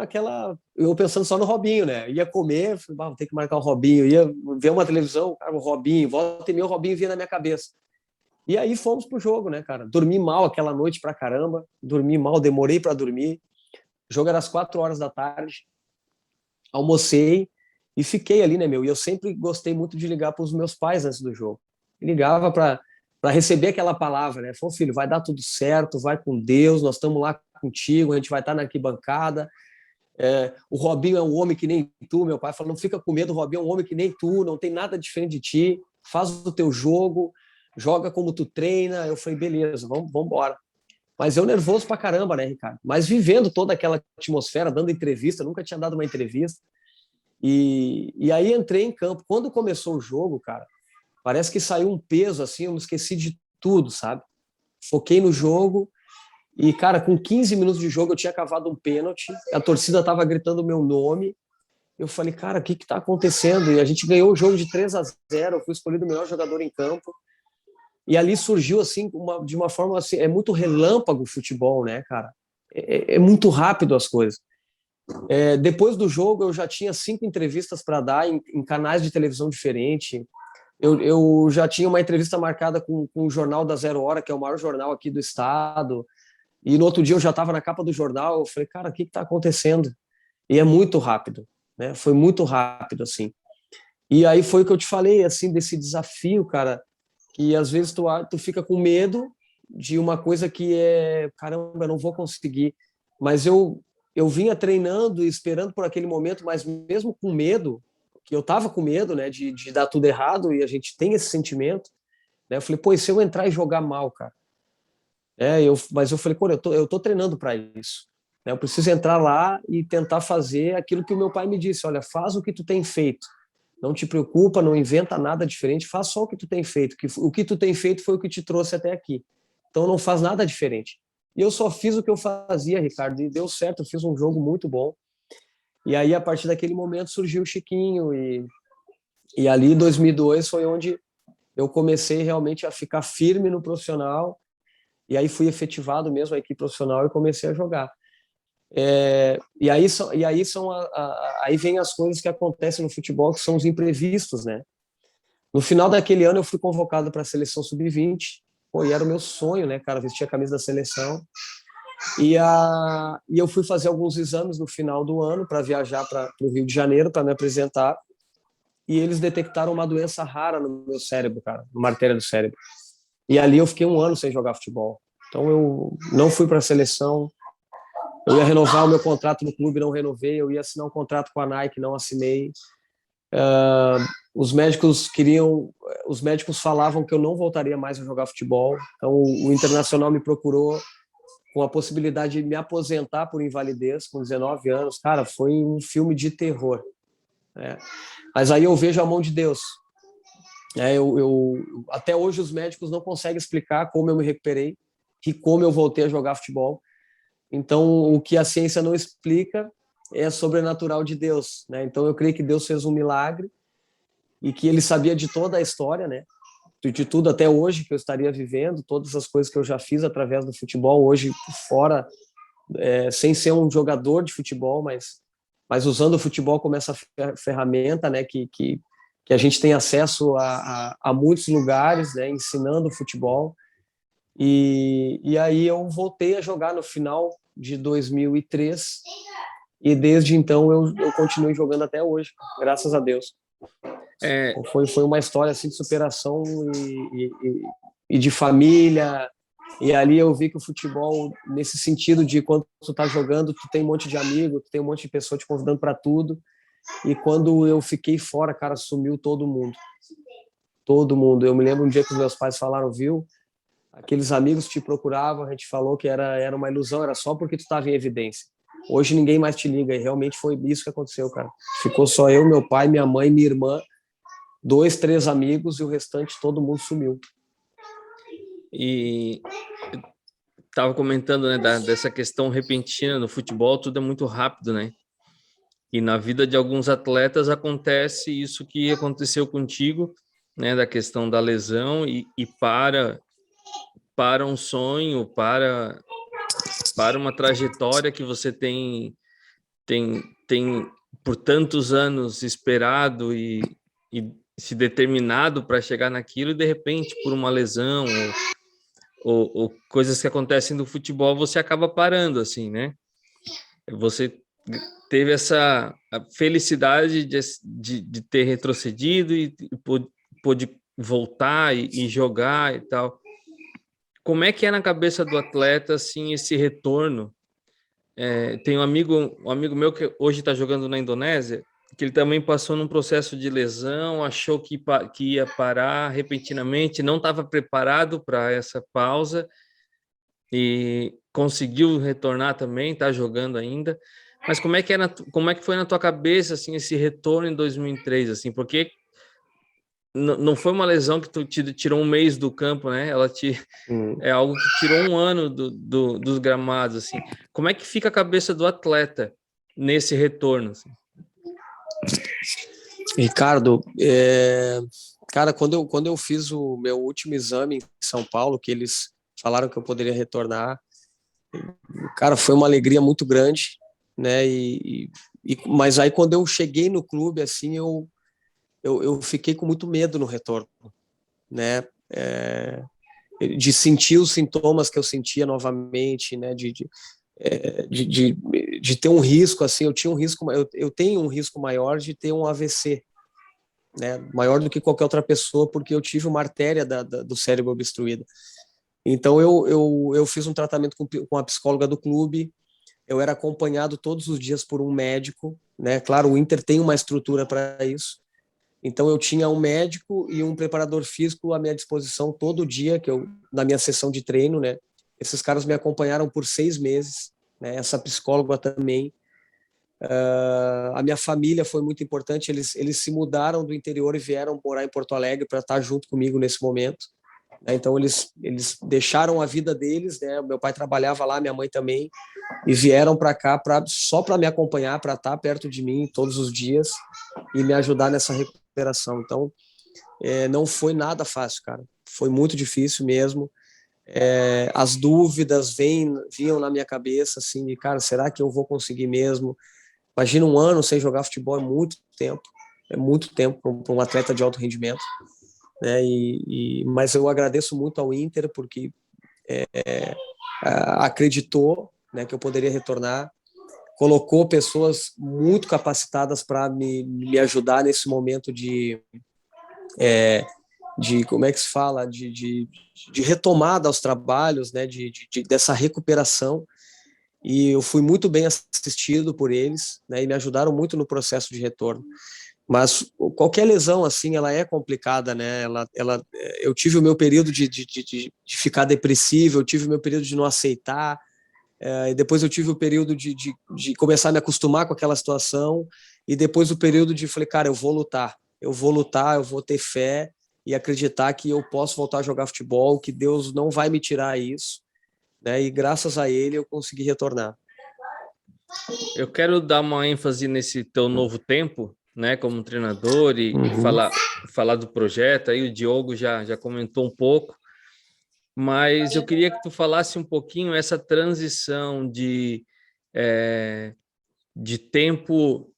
pensando só no Robinho, né? Ia comer, falei, vou ter que marcar o Robinho. Ia ver uma televisão, cara, o Robinho, volta e meia o Robinho vinha na minha cabeça. E aí fomos pro jogo, né, cara? Dormi mal aquela noite pra caramba, dormi mal, demorei para dormir. O jogo era às 4 horas da tarde. Almocei e fiquei ali, né, meu? E eu sempre gostei muito de ligar para os meus pais antes do jogo. Ligava para receber aquela palavra, né? Falou, filho, vai dar tudo certo, vai com Deus, nós estamos lá contigo, a gente vai estar na arquibancada. O Robinho é um homem que nem tu, meu pai falou, não fica com medo, o Robinho é um homem que nem tu, não tem nada diferente de ti, faz o teu jogo, joga como tu treina. Eu falei, beleza, vamos embora. Mas eu nervoso pra caramba, né, Ricardo? Mas vivendo toda aquela atmosfera, dando entrevista, nunca tinha dado uma entrevista. E aí entrei em campo. Quando começou o jogo, cara, parece que saiu um peso, assim, eu me esqueci de tudo, sabe? Foquei no jogo e, cara, com 15 minutos de jogo eu tinha cavado um pênalti, a torcida tava gritando o meu nome. Eu falei, cara, o que tá acontecendo? E a gente ganhou o jogo de 3-0, eu fui escolhido o melhor jogador em campo. E ali surgiu, assim, de uma forma, assim, é muito relâmpago o futebol, né, cara? É muito rápido as coisas. Depois do jogo, eu já tinha 5 entrevistas para dar em canais de televisão diferentes. Eu já tinha uma entrevista marcada com o Jornal da Zero Hora, que é o maior jornal aqui do estado. E no outro dia eu já estava na capa do jornal. Eu falei, cara, o que está acontecendo? E é muito rápido, né? Foi muito rápido, assim. E aí foi o que eu te falei, assim, desse desafio, cara, que às vezes tu fica com medo de uma coisa que caramba, eu não vou conseguir. Mas eu vinha treinando e esperando por aquele momento, mas mesmo com medo, que eu tava com medo, né, de dar tudo errado, e a gente tem esse sentimento, né? Eu falei, pô, e se eu entrar e jogar mal, cara? Mas eu falei, pô, eu tô treinando para isso. Né? Eu preciso entrar lá e tentar fazer aquilo que o meu pai me disse, olha, faz o que tu tem feito. Não te preocupa, não inventa nada diferente, faz só o que tu tem feito. Que o que tu tem feito foi o que te trouxe até aqui. Então não faz nada diferente. E eu só fiz o que eu fazia, Ricardo, e deu certo, eu fiz um jogo muito bom. E aí, a partir daquele momento, surgiu o Chiquinho, E ali, em 2002, foi onde eu comecei realmente a ficar firme no profissional, e aí fui efetivado mesmo a equipe profissional e comecei a jogar. Aí vem as coisas que acontecem no futebol, que são os imprevistos, né? No final daquele ano, eu fui convocado para a seleção sub-20. Pô, e era o meu sonho, né, cara? Vestir a camisa da seleção. E eu fui fazer alguns exames no final do ano para viajar para o Rio de Janeiro para me apresentar. E eles detectaram uma doença rara no meu cérebro, cara, numa artéria do cérebro. E ali eu fiquei um ano sem jogar futebol. Então eu não fui para a seleção. Eu ia renovar o meu contrato no clube, não renovei. Eu ia assinar um contrato com a Nike, não assinei. Os médicos falavam que eu não voltaria mais a jogar futebol. Então o Internacional me procurou com a possibilidade de me aposentar por invalidez com 19 anos. Cara, foi um filme de terror, né? Mas aí eu vejo a mão de Deus. Até hoje os médicos não conseguem explicar como eu me recuperei e como eu voltei a jogar futebol. Então, o que a ciência não explica é sobrenatural de Deus, né? Então, eu creio que Deus fez um milagre e que ele sabia de toda a história, né? De tudo até hoje que eu estaria vivendo, todas as coisas que eu já fiz através do futebol, hoje fora, sem ser um jogador de futebol, mas usando o futebol como essa ferramenta, né? Que a gente tem acesso a muitos lugares, né? Ensinando futebol. E aí eu voltei a jogar no final de 2003 e desde então eu continuo jogando até hoje, graças a Deus. É, Foi uma história assim, de superação e de família. E ali eu vi que o futebol, nesse sentido de quando tu tá jogando, tu tem um monte de amigo, tu tem um monte de pessoa te convidando para tudo. E quando eu fiquei fora, cara, sumiu todo mundo. Todo mundo. Eu me lembro um dia que os meus pais falaram, viu? Aqueles amigos te procuravam, a gente falou que era uma ilusão, era só porque tu estava em evidência. Hoje ninguém mais te liga, e realmente foi isso que aconteceu, cara. Ficou só eu, meu pai, minha mãe, minha irmã, 2, 3 amigos, e o restante todo mundo sumiu. e estava comentando, né, dessa questão repentina no futebol, tudo é muito rápido, né? E na vida de alguns atletas acontece isso que aconteceu contigo, né, da questão da lesão e para um sonho, para uma trajetória que você tem por tantos anos esperado e se determinado para chegar naquilo, e de repente, por uma lesão ou coisas que acontecem no futebol, você acaba parando, assim, né? Você teve essa felicidade de ter retrocedido e pôde voltar e jogar e tal. Como é que é na cabeça do atleta, assim, esse retorno? Tem um amigo meu que hoje está jogando na Indonésia, que ele também passou num processo de lesão, achou que ia parar repentinamente, não estava preparado para essa pausa e conseguiu retornar também, está jogando ainda. Mas como é que foi na tua cabeça assim esse retorno em 2003, assim? Porque não foi uma lesão que tu te tirou um mês do campo, né? É algo que tirou um ano dos gramados, assim. Como é que fica a cabeça do atleta nesse retorno, assim? Ricardo, cara, quando eu fiz o meu último exame em São Paulo, que eles falaram que eu poderia retornar, cara, foi uma alegria muito grande, né? Mas aí quando eu cheguei no clube, assim, eu fiquei com muito medo no retorno, né? De sentir os sintomas que eu sentia novamente, né? De ter um risco, assim, eu tenho um risco maior de ter um AVC, né? Maior do que qualquer outra pessoa, porque eu tive uma artéria do cérebro obstruída. Então eu fiz um tratamento com a psicóloga do clube. Eu era acompanhado todos os dias por um médico, né? Claro, o Inter tem uma estrutura para isso. Então eu tinha um médico e um preparador físico à minha disposição todo dia, na minha sessão de treino, né? Esses caras me acompanharam por 6 meses, né? Essa psicóloga também. A minha família foi muito importante. Eles se mudaram do interior e vieram morar em Porto Alegre para estar junto comigo nesse momento. Então eles deixaram a vida deles, né? Meu pai trabalhava lá, minha mãe também, e vieram para cá só para me acompanhar, para estar perto de mim todos os dias e me ajudar nessa recuperação. recuperação. Então, não foi nada fácil, cara. Foi muito difícil mesmo. As dúvidas vinham na minha cabeça, assim, de, cara, será que eu vou conseguir mesmo? Imagina um ano sem jogar futebol, é muito tempo para um atleta de alto rendimento, né? Mas eu agradeço muito ao Inter, porque acreditou, né, que eu poderia retornar, colocou pessoas muito capacitadas para me ajudar nesse momento de como é que se fala, de retomada aos trabalhos, né, dessa recuperação. E eu fui muito bem assistido por eles, né, e me ajudaram muito no processo de retorno. Mas qualquer lesão assim, ela é complicada, né? Eu tive o meu período de ficar depressivo, eu tive o meu período de não aceitar, e depois eu tive o período de começar a me acostumar com aquela situação, e depois o período de falei, cara, eu vou ter fé e acreditar que eu posso voltar a jogar futebol, que Deus não vai me tirar isso, né? E graças a Ele eu consegui retornar. Eu quero dar uma ênfase nesse teu novo tempo, né, como treinador e falar do projeto. Aí o Diogo já comentou um pouco, mas eu queria que tu falasse um pouquinho essa transição de tempo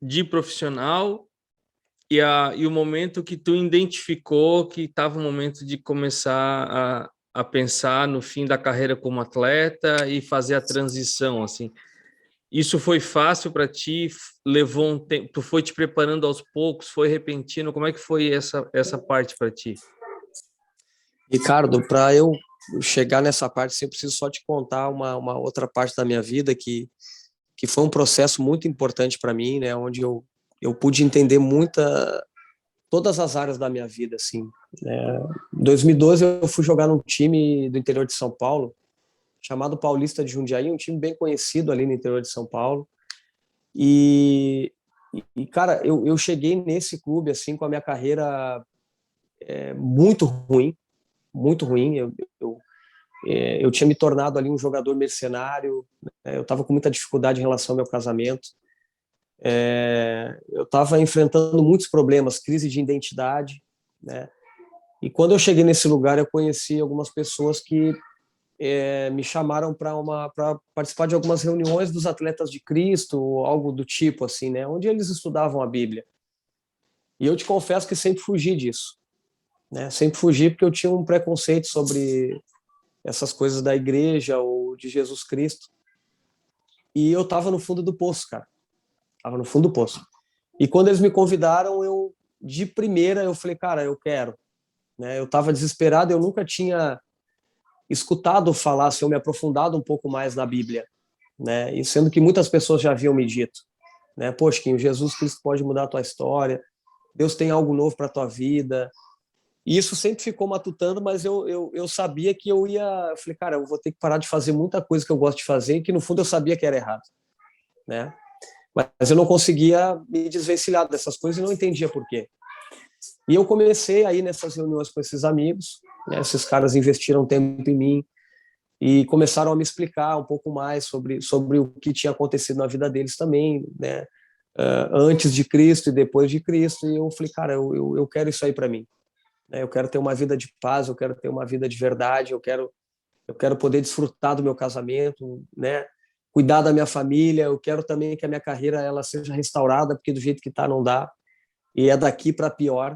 de profissional e o momento que tu identificou que estava o momento de começar a pensar no fim da carreira como atleta e fazer a transição, assim. Isso foi fácil para ti? Levou um tempo? Tu foi te preparando aos poucos? Foi repentino? Como é que foi essa parte para ti? Ricardo, para eu chegar nessa parte, eu preciso só te contar uma outra parte da minha vida que foi um processo muito importante para mim, né, onde eu pude entender todas as áreas da minha vida, assim. Em 2012 eu fui jogar num time do interior de São Paulo, chamado Paulista de Jundiaí, um time bem conhecido ali no interior de São Paulo. Cara, eu cheguei nesse clube assim com a minha carreira muito ruim, muito ruim. Eu tinha me tornado ali um jogador mercenário, né? Eu estava com muita dificuldade em relação ao meu casamento. Eu estava enfrentando muitos problemas, crise de identidade, né? E quando eu cheguei nesse lugar, eu conheci algumas pessoas que me chamaram para participar de algumas reuniões dos Atletas de Cristo, ou algo do tipo, assim, né? Onde eles estudavam a Bíblia. E eu te confesso que sempre fugi disso, né? Sempre fugi porque eu tinha um preconceito sobre essas coisas da igreja ou de Jesus Cristo. E eu estava no fundo do poço, cara. Estava no fundo do poço. E quando eles me convidaram, de primeira, eu falei, cara, eu quero. Né? Eu estava desesperado, eu nunca tinha escutado falar, se eu me aprofundado um pouco mais na Bíblia, né? E sendo que muitas pessoas já haviam me dito, né? Poxa, que Jesus Cristo pode mudar a tua história, Deus tem algo novo para a tua vida. E isso sempre ficou matutando, mas eu sabia que eu falei, cara, eu vou ter que parar de fazer muita coisa que eu gosto de fazer, e que no fundo eu sabia que era errado, né? Mas eu não conseguia me desvencilhar dessas coisas e não entendia por quê. E eu comecei aí nessas reuniões com esses amigos, né? Esses caras investiram tempo em mim e começaram a me explicar um pouco mais sobre o que tinha acontecido na vida deles também, né? Antes de Cristo e depois de Cristo. E eu falei, cara, eu quero isso aí para mim. Né? Eu quero ter uma vida de paz, eu quero ter uma vida de verdade, eu quero poder desfrutar do meu casamento, né? Cuidar da minha família, eu quero também que a minha carreira ela seja restaurada, porque do jeito que está não dá, e é daqui para pior.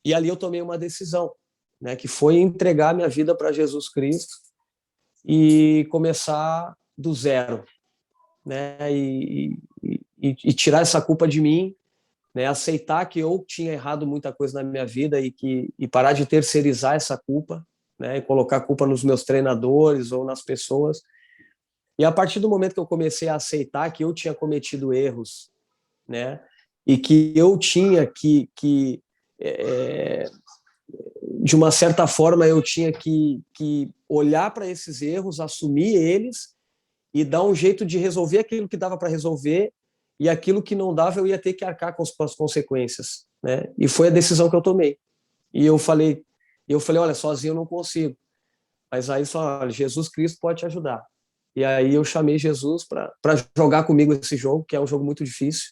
E ali eu tomei uma decisão, né, que foi entregar minha vida para Jesus Cristo e começar do zero, né, e tirar essa culpa de mim, né, aceitar que eu tinha errado muita coisa na minha vida e parar de terceirizar essa culpa, né, e colocar a culpa nos meus treinadores ou nas pessoas. E a partir do momento que eu comecei a aceitar que eu tinha cometido erros, né, e que eu tinha de uma certa forma, eu tinha que olhar para esses erros, assumir eles e dar um jeito de resolver aquilo que dava para resolver, e aquilo que não dava eu ia ter que arcar com as consequências, né? E foi a decisão que eu tomei. E eu falei, olha, sozinho eu não consigo. Mas aí só, olha, Jesus Cristo pode te ajudar. E aí eu chamei Jesus para jogar comigo esse jogo, que é um jogo muito difícil.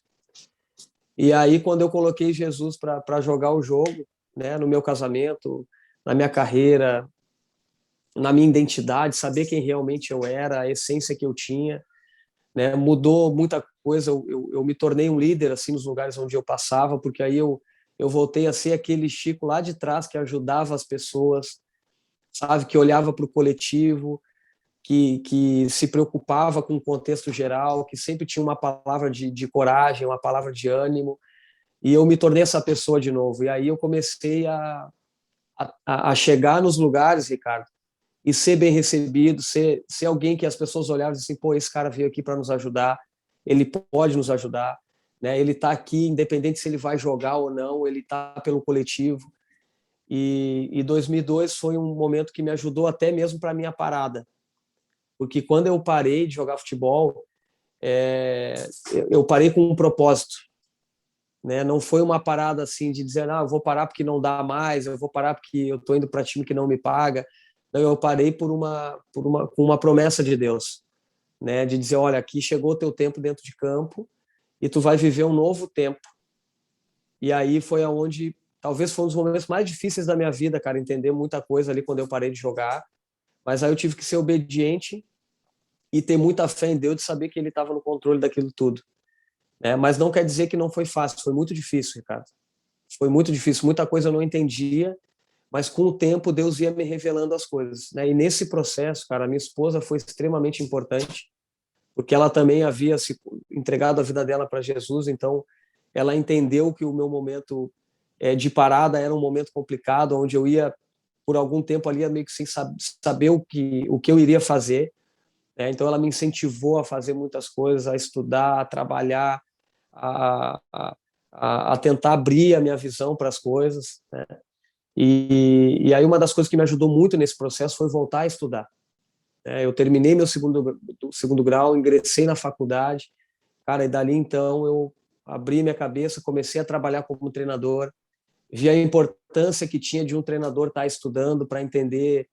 E aí, quando eu coloquei Jesus para jogar o jogo, né, no meu casamento, na minha carreira, na minha identidade, saber quem realmente eu era, a essência que eu tinha, né, mudou muita coisa. Eu me tornei um líder assim nos lugares onde eu passava, porque aí eu voltei a ser aquele Chico lá de trás que ajudava as pessoas, sabe, que olhava para o coletivo, que se preocupava com o contexto geral, que sempre tinha uma palavra de coragem, uma palavra de ânimo. E eu me tornei essa pessoa de novo. E aí eu comecei a chegar nos lugares, Ricardo, e ser bem recebido, ser alguém que as pessoas olhavam e assim, pô, esse cara veio aqui para nos ajudar, ele pode nos ajudar, né? Ele está aqui, independente se ele vai jogar ou não, ele está pelo coletivo. E 2002 foi um momento que me ajudou até mesmo para a minha parada, porque quando eu parei de jogar futebol, eu parei com um propósito, né? Não foi uma parada assim de dizer, eu vou parar porque não dá mais, eu vou parar porque eu estou indo para time que não me paga. Não, eu parei com uma promessa de Deus, né? De dizer, olha, aqui chegou o teu tempo dentro de campo e tu vai viver um novo tempo. E aí foi aonde talvez foi um dos momentos mais difíceis da minha vida, cara, entender muita coisa ali quando eu parei de jogar. Mas aí eu tive que ser obediente e ter muita fé em Deus de saber que Ele estava no controle daquilo tudo, né? Mas não quer dizer que não foi fácil, foi muito difícil, Ricardo. Foi muito difícil, muita coisa eu não entendia, mas com o tempo Deus ia me revelando as coisas, né? E nesse processo, cara, a minha esposa foi extremamente importante, porque ela também havia se entregado a vida dela para Jesus, então ela entendeu que o meu momento de parada era um momento complicado, onde eu ia por algum tempo ali meio que sem saber o que eu iria fazer, né? Então ela me incentivou a fazer muitas coisas, a estudar, a trabalhar, a, a, a tentar abrir a minha visão para as coisas, né? E aí uma das coisas que me ajudou muito nesse processo foi voltar a estudar. Eu terminei meu segundo grau, ingressei na faculdade, cara, e dali então eu abri minha cabeça, comecei a trabalhar como treinador, vi a importância que tinha de um treinador estar estudando para entender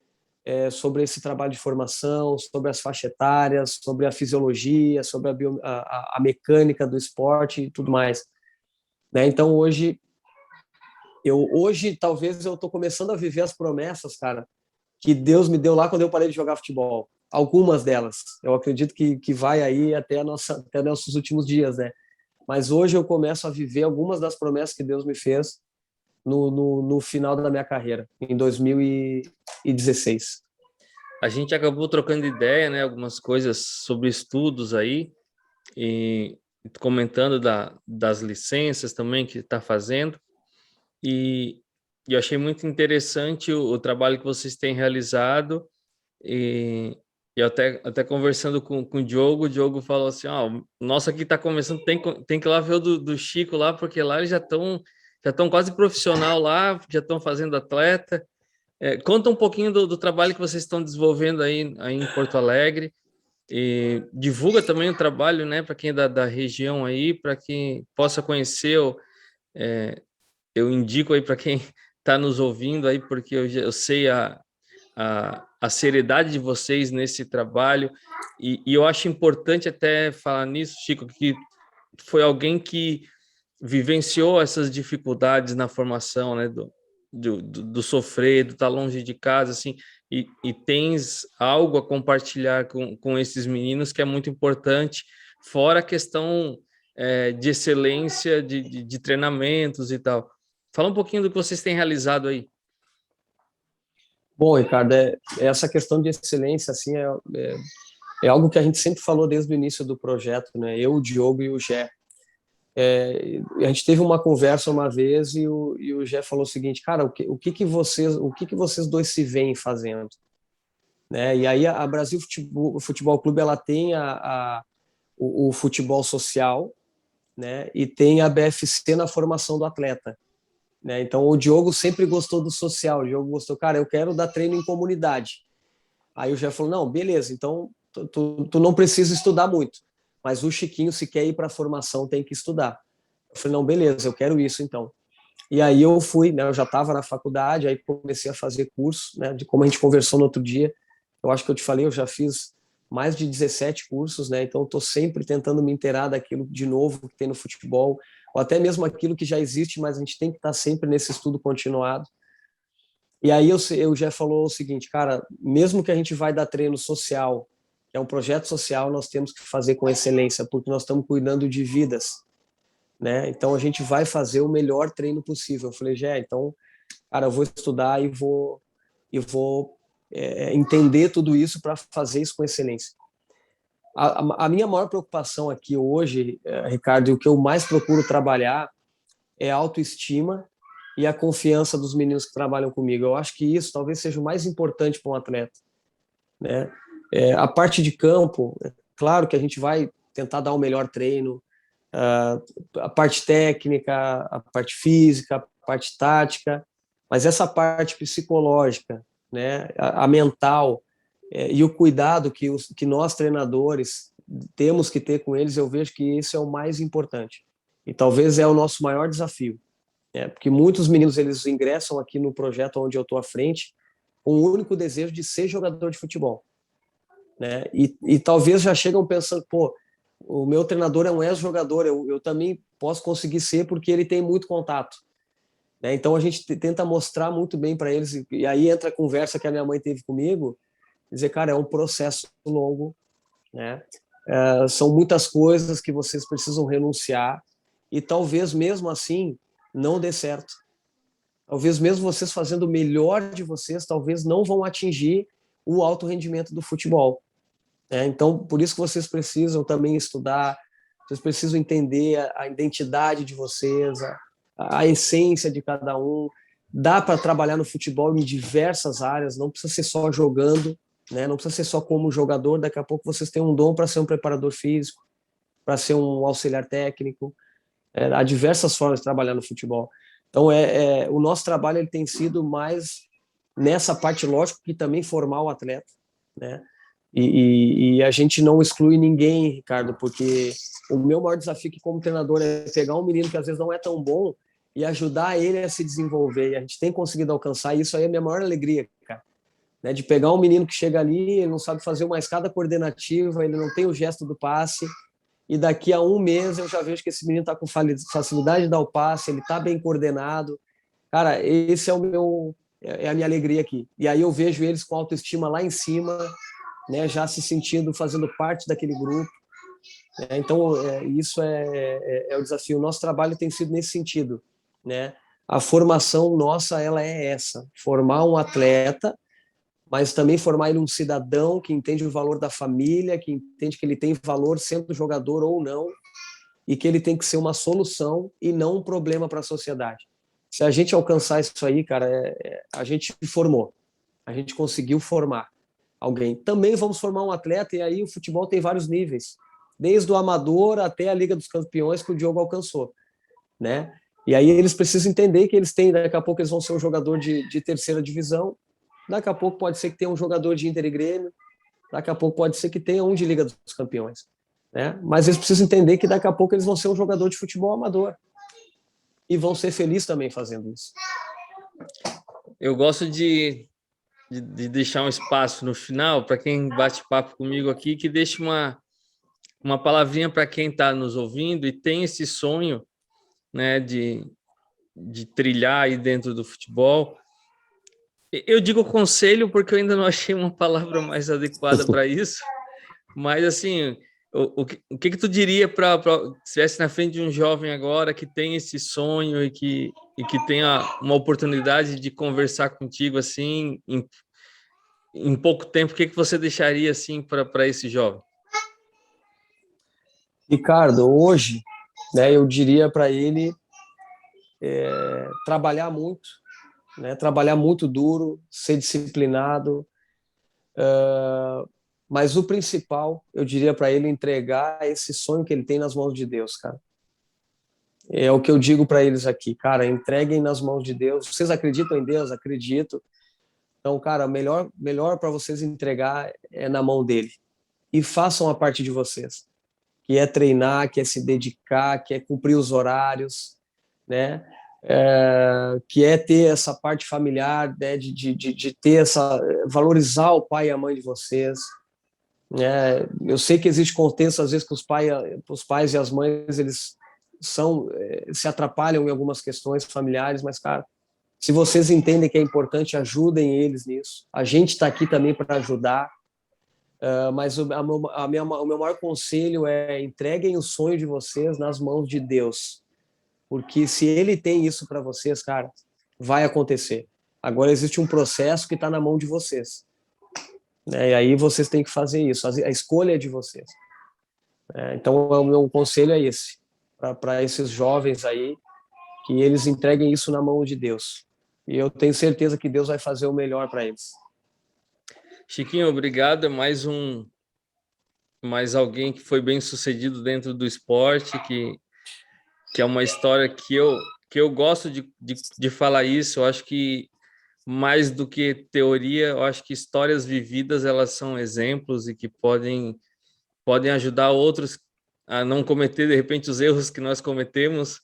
sobre esse trabalho de formação, sobre as faixas etárias, sobre a fisiologia, sobre a mecânica do esporte e tudo mais, né? Então hoje talvez eu estou começando a viver as promessas, cara, que Deus me deu lá quando eu parei de jogar futebol. Algumas delas. Eu acredito que vai aí até nossos últimos dias, né? Mas hoje eu começo a viver algumas das promessas que Deus me fez no final da minha carreira, em 2016. A gente acabou trocando ideia, né? Algumas coisas sobre estudos aí e comentando das licenças também que está fazendo. E eu achei muito interessante o trabalho que vocês têm realizado. E eu até conversando com o Diogo falou assim: o nosso aqui está começando, tem que ir lá ver o do Chico lá, porque lá eles já estão quase profissional lá, já estão fazendo atleta. Conta um pouquinho do trabalho que vocês estão desenvolvendo aí em Porto Alegre. E divulga também o trabalho, né, para quem é da região aí, para que possa conhecer. Eu indico aí para quem está nos ouvindo aí, porque eu sei a seriedade de vocês nesse trabalho, e eu acho importante até falar nisso, Chico, que foi alguém que vivenciou essas dificuldades na formação, né, do sofrer, do estar longe de casa, assim, e tens algo a compartilhar com esses meninos que é muito importante, fora a questão de excelência de treinamentos e tal. Fala um pouquinho do que vocês têm realizado aí. Bom, Ricardo, essa questão de excelência assim é algo que a gente sempre falou desde o início do projeto, né? Eu, o Diogo e o Gé. A gente teve uma conversa uma vez e o Gé falou o seguinte, cara, o que vocês dois se veem fazendo, né? E aí a Brasil Futebol Clube ela tem o futebol social, né? E tem a BFC na formação do atleta, né? Então o Diogo sempre gostou do social, o Diogo gostou, cara, eu quero dar treino em comunidade. Aí o Gé falou, não, beleza, então tu não precisa estudar muito, mas o Chiquinho, se quer ir para a formação, tem que estudar. Eu falei, não, beleza, eu quero isso então. E aí eu fui, né, eu já estava na faculdade, aí comecei a fazer curso, né, de como a gente conversou no outro dia. Eu acho que eu te falei, eu já fiz mais de 17 cursos, né, então estou sempre tentando me inteirar daquilo de novo que tem no futebol, ou até mesmo aquilo que já existe, mas a gente tem que estar sempre nesse estudo continuado. E aí eu já falou o seguinte, cara, mesmo que a gente vai dar treino social, que é um projeto social, nós temos que fazer com excelência, porque nós estamos cuidando de vidas, né? Então a gente vai fazer o melhor treino possível. Eu falei, então, cara, eu vou estudar e vou entender tudo isso para fazer isso com excelência. A minha maior preocupação aqui hoje, Ricardo, e o que eu mais procuro trabalhar é a autoestima e a confiança dos meninos que trabalham comigo. Eu acho que isso talvez seja o mais importante para um atleta, né? A parte de campo, claro que a gente vai tentar dar o melhor treino, a parte técnica, a parte física, a parte tática, mas essa parte psicológica, né, a mental, e o cuidado que nós treinadores temos que ter com eles, eu vejo que isso é o mais importante. E talvez é o nosso maior desafio. Porque muitos meninos eles ingressam aqui no projeto onde eu estou à frente com o único desejo de ser jogador de futebol, né? E talvez já chegam pensando, pô, o meu treinador é um ex-jogador, eu também posso conseguir ser porque ele tem muito contato, né? Então a gente tenta mostrar muito bem para eles, e aí entra a conversa que a minha mãe teve comigo, dizer, cara, é um processo longo, né? São muitas coisas que vocês precisam renunciar e talvez mesmo assim não dê certo. Talvez mesmo vocês fazendo o melhor de vocês, talvez não vão atingir o alto rendimento do futebol. Então, por isso que vocês precisam também estudar, vocês precisam entender a identidade de vocês, a essência de cada um. Dá para trabalhar no futebol em diversas áreas, não precisa ser só jogando, né? Não precisa ser só como jogador, daqui a pouco vocês têm um dom para ser um preparador físico, para ser um auxiliar técnico. Há diversas formas de trabalhar no futebol. Então, o nosso trabalho ele tem sido mais nessa parte, lógico, que também formar o atleta, né? E a gente não exclui ninguém, Ricardo, porque o meu maior desafio aqui como treinador é pegar um menino que às vezes não é tão bom e ajudar ele a se desenvolver. E a gente tem conseguido alcançar isso aí, é a minha maior alegria, cara. Né? De pegar um menino que chega ali, ele não sabe fazer uma escada coordenativa, ele não tem o gesto do passe, e daqui a um mês eu já vejo que esse menino está com facilidade de dar o passe, ele está bem coordenado. Cara, esse é a minha alegria aqui. E aí eu vejo eles com autoestima lá em cima, né, já se sentindo, fazendo parte daquele grupo. Então, isso é o desafio. O nosso trabalho tem sido nesse sentido, né? A formação nossa, ela é essa, formar um atleta, mas também formar ele um cidadão que entende o valor da família, que entende que ele tem valor sendo jogador ou não, e que ele tem que ser uma solução e não um problema para a sociedade. Se a gente alcançar isso aí, cara, a gente formou, a gente conseguiu formar alguém. Também vamos formar um atleta, e aí o futebol tem vários níveis, desde o amador até a Liga dos Campeões que o Diogo alcançou, né? E aí eles precisam entender que eles têm, daqui a pouco eles vão ser um jogador de terceira divisão, daqui a pouco pode ser que tenha um jogador de Inter e Grêmio, daqui a pouco pode ser que tenha um de Liga dos Campeões, né? Mas eles precisam entender que daqui a pouco eles vão ser um jogador de futebol amador e vão ser felizes também fazendo isso. Eu gosto de deixar um espaço no final para quem bate papo comigo aqui, que deixe uma palavrinha para quem está nos ouvindo e tem esse sonho, né, de trilhar aí dentro do futebol. Eu digo conselho porque eu ainda não achei uma palavra mais adequada para isso, mas assim, o que tu diria para se estivesse na frente de um jovem agora que tem esse sonho e que tenha uma oportunidade de conversar contigo assim em pouco tempo, o que você deixaria assim para esse jovem? Ricardo, hoje, né, eu diria para ele trabalhar muito, né, trabalhar muito duro, ser disciplinado, mas o principal, eu diria para ele entregar esse sonho que ele tem nas mãos de Deus, cara. É o que eu digo para eles aqui, cara, entreguem nas mãos de Deus. Vocês acreditam em Deus? Acredito. Então, cara, melhor para vocês entregar é na mão dele. E façam a parte de vocês, que é treinar, que é se dedicar, que é cumprir os horários, né? Que é ter essa parte familiar, né? de ter valorizar o pai e a mãe de vocês. Eu sei que existe contexto às vezes que os pais e as mães eles se atrapalham em algumas questões familiares, mas, cara, se vocês entendem que é importante, ajudem eles nisso. A gente está aqui também para ajudar, mas o meu maior conselho é entreguem o sonho de vocês nas mãos de Deus, porque se Ele tem isso para vocês, cara, vai acontecer. Agora existe um processo que está na mão de vocês, né? E aí vocês têm que fazer isso. A escolha é de vocês. Então, o meu conselho é esse, para esses jovens aí, que eles entreguem isso na mão de Deus. E eu tenho certeza que Deus vai fazer o melhor para eles. Chiquinho, obrigado. É mais alguém que foi bem sucedido dentro do esporte, que é uma história que eu gosto de falar isso. Eu acho que mais do que teoria, eu acho que histórias vividas, elas são exemplos e que podem ajudar outros a não cometer, de repente, os erros que nós cometemos,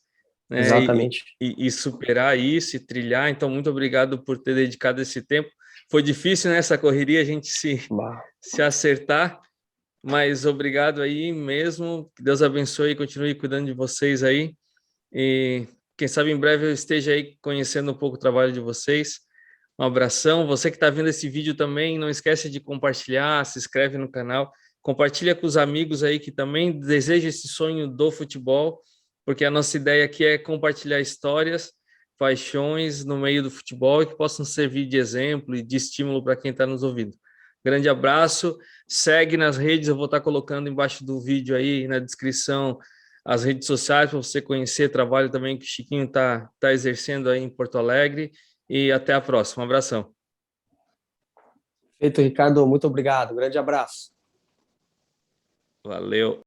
né? Exatamente. E superar isso e trilhar. Então, muito obrigado por ter dedicado esse tempo. Foi difícil nessa correria a gente se acertar, mas obrigado aí mesmo. Que Deus abençoe e continue cuidando de vocês aí. E quem sabe em breve eu esteja aí conhecendo um pouco o trabalho de vocês. Um abração. Você que está vendo esse vídeo também, não esquece de compartilhar, se inscreve no canal, compartilha com os amigos aí que também desejam esse sonho do futebol, porque a nossa ideia aqui é compartilhar histórias, paixões no meio do futebol e que possam servir de exemplo e de estímulo para quem está nos ouvindo. Grande abraço, segue nas redes, eu vou estar colocando embaixo do vídeo aí na descrição as redes sociais para você conhecer o trabalho também que o Chiquinho está exercendo aí em Porto Alegre. E até a próxima. Um abração. Feito, Ricardo. Muito obrigado. Grande abraço. Valeu.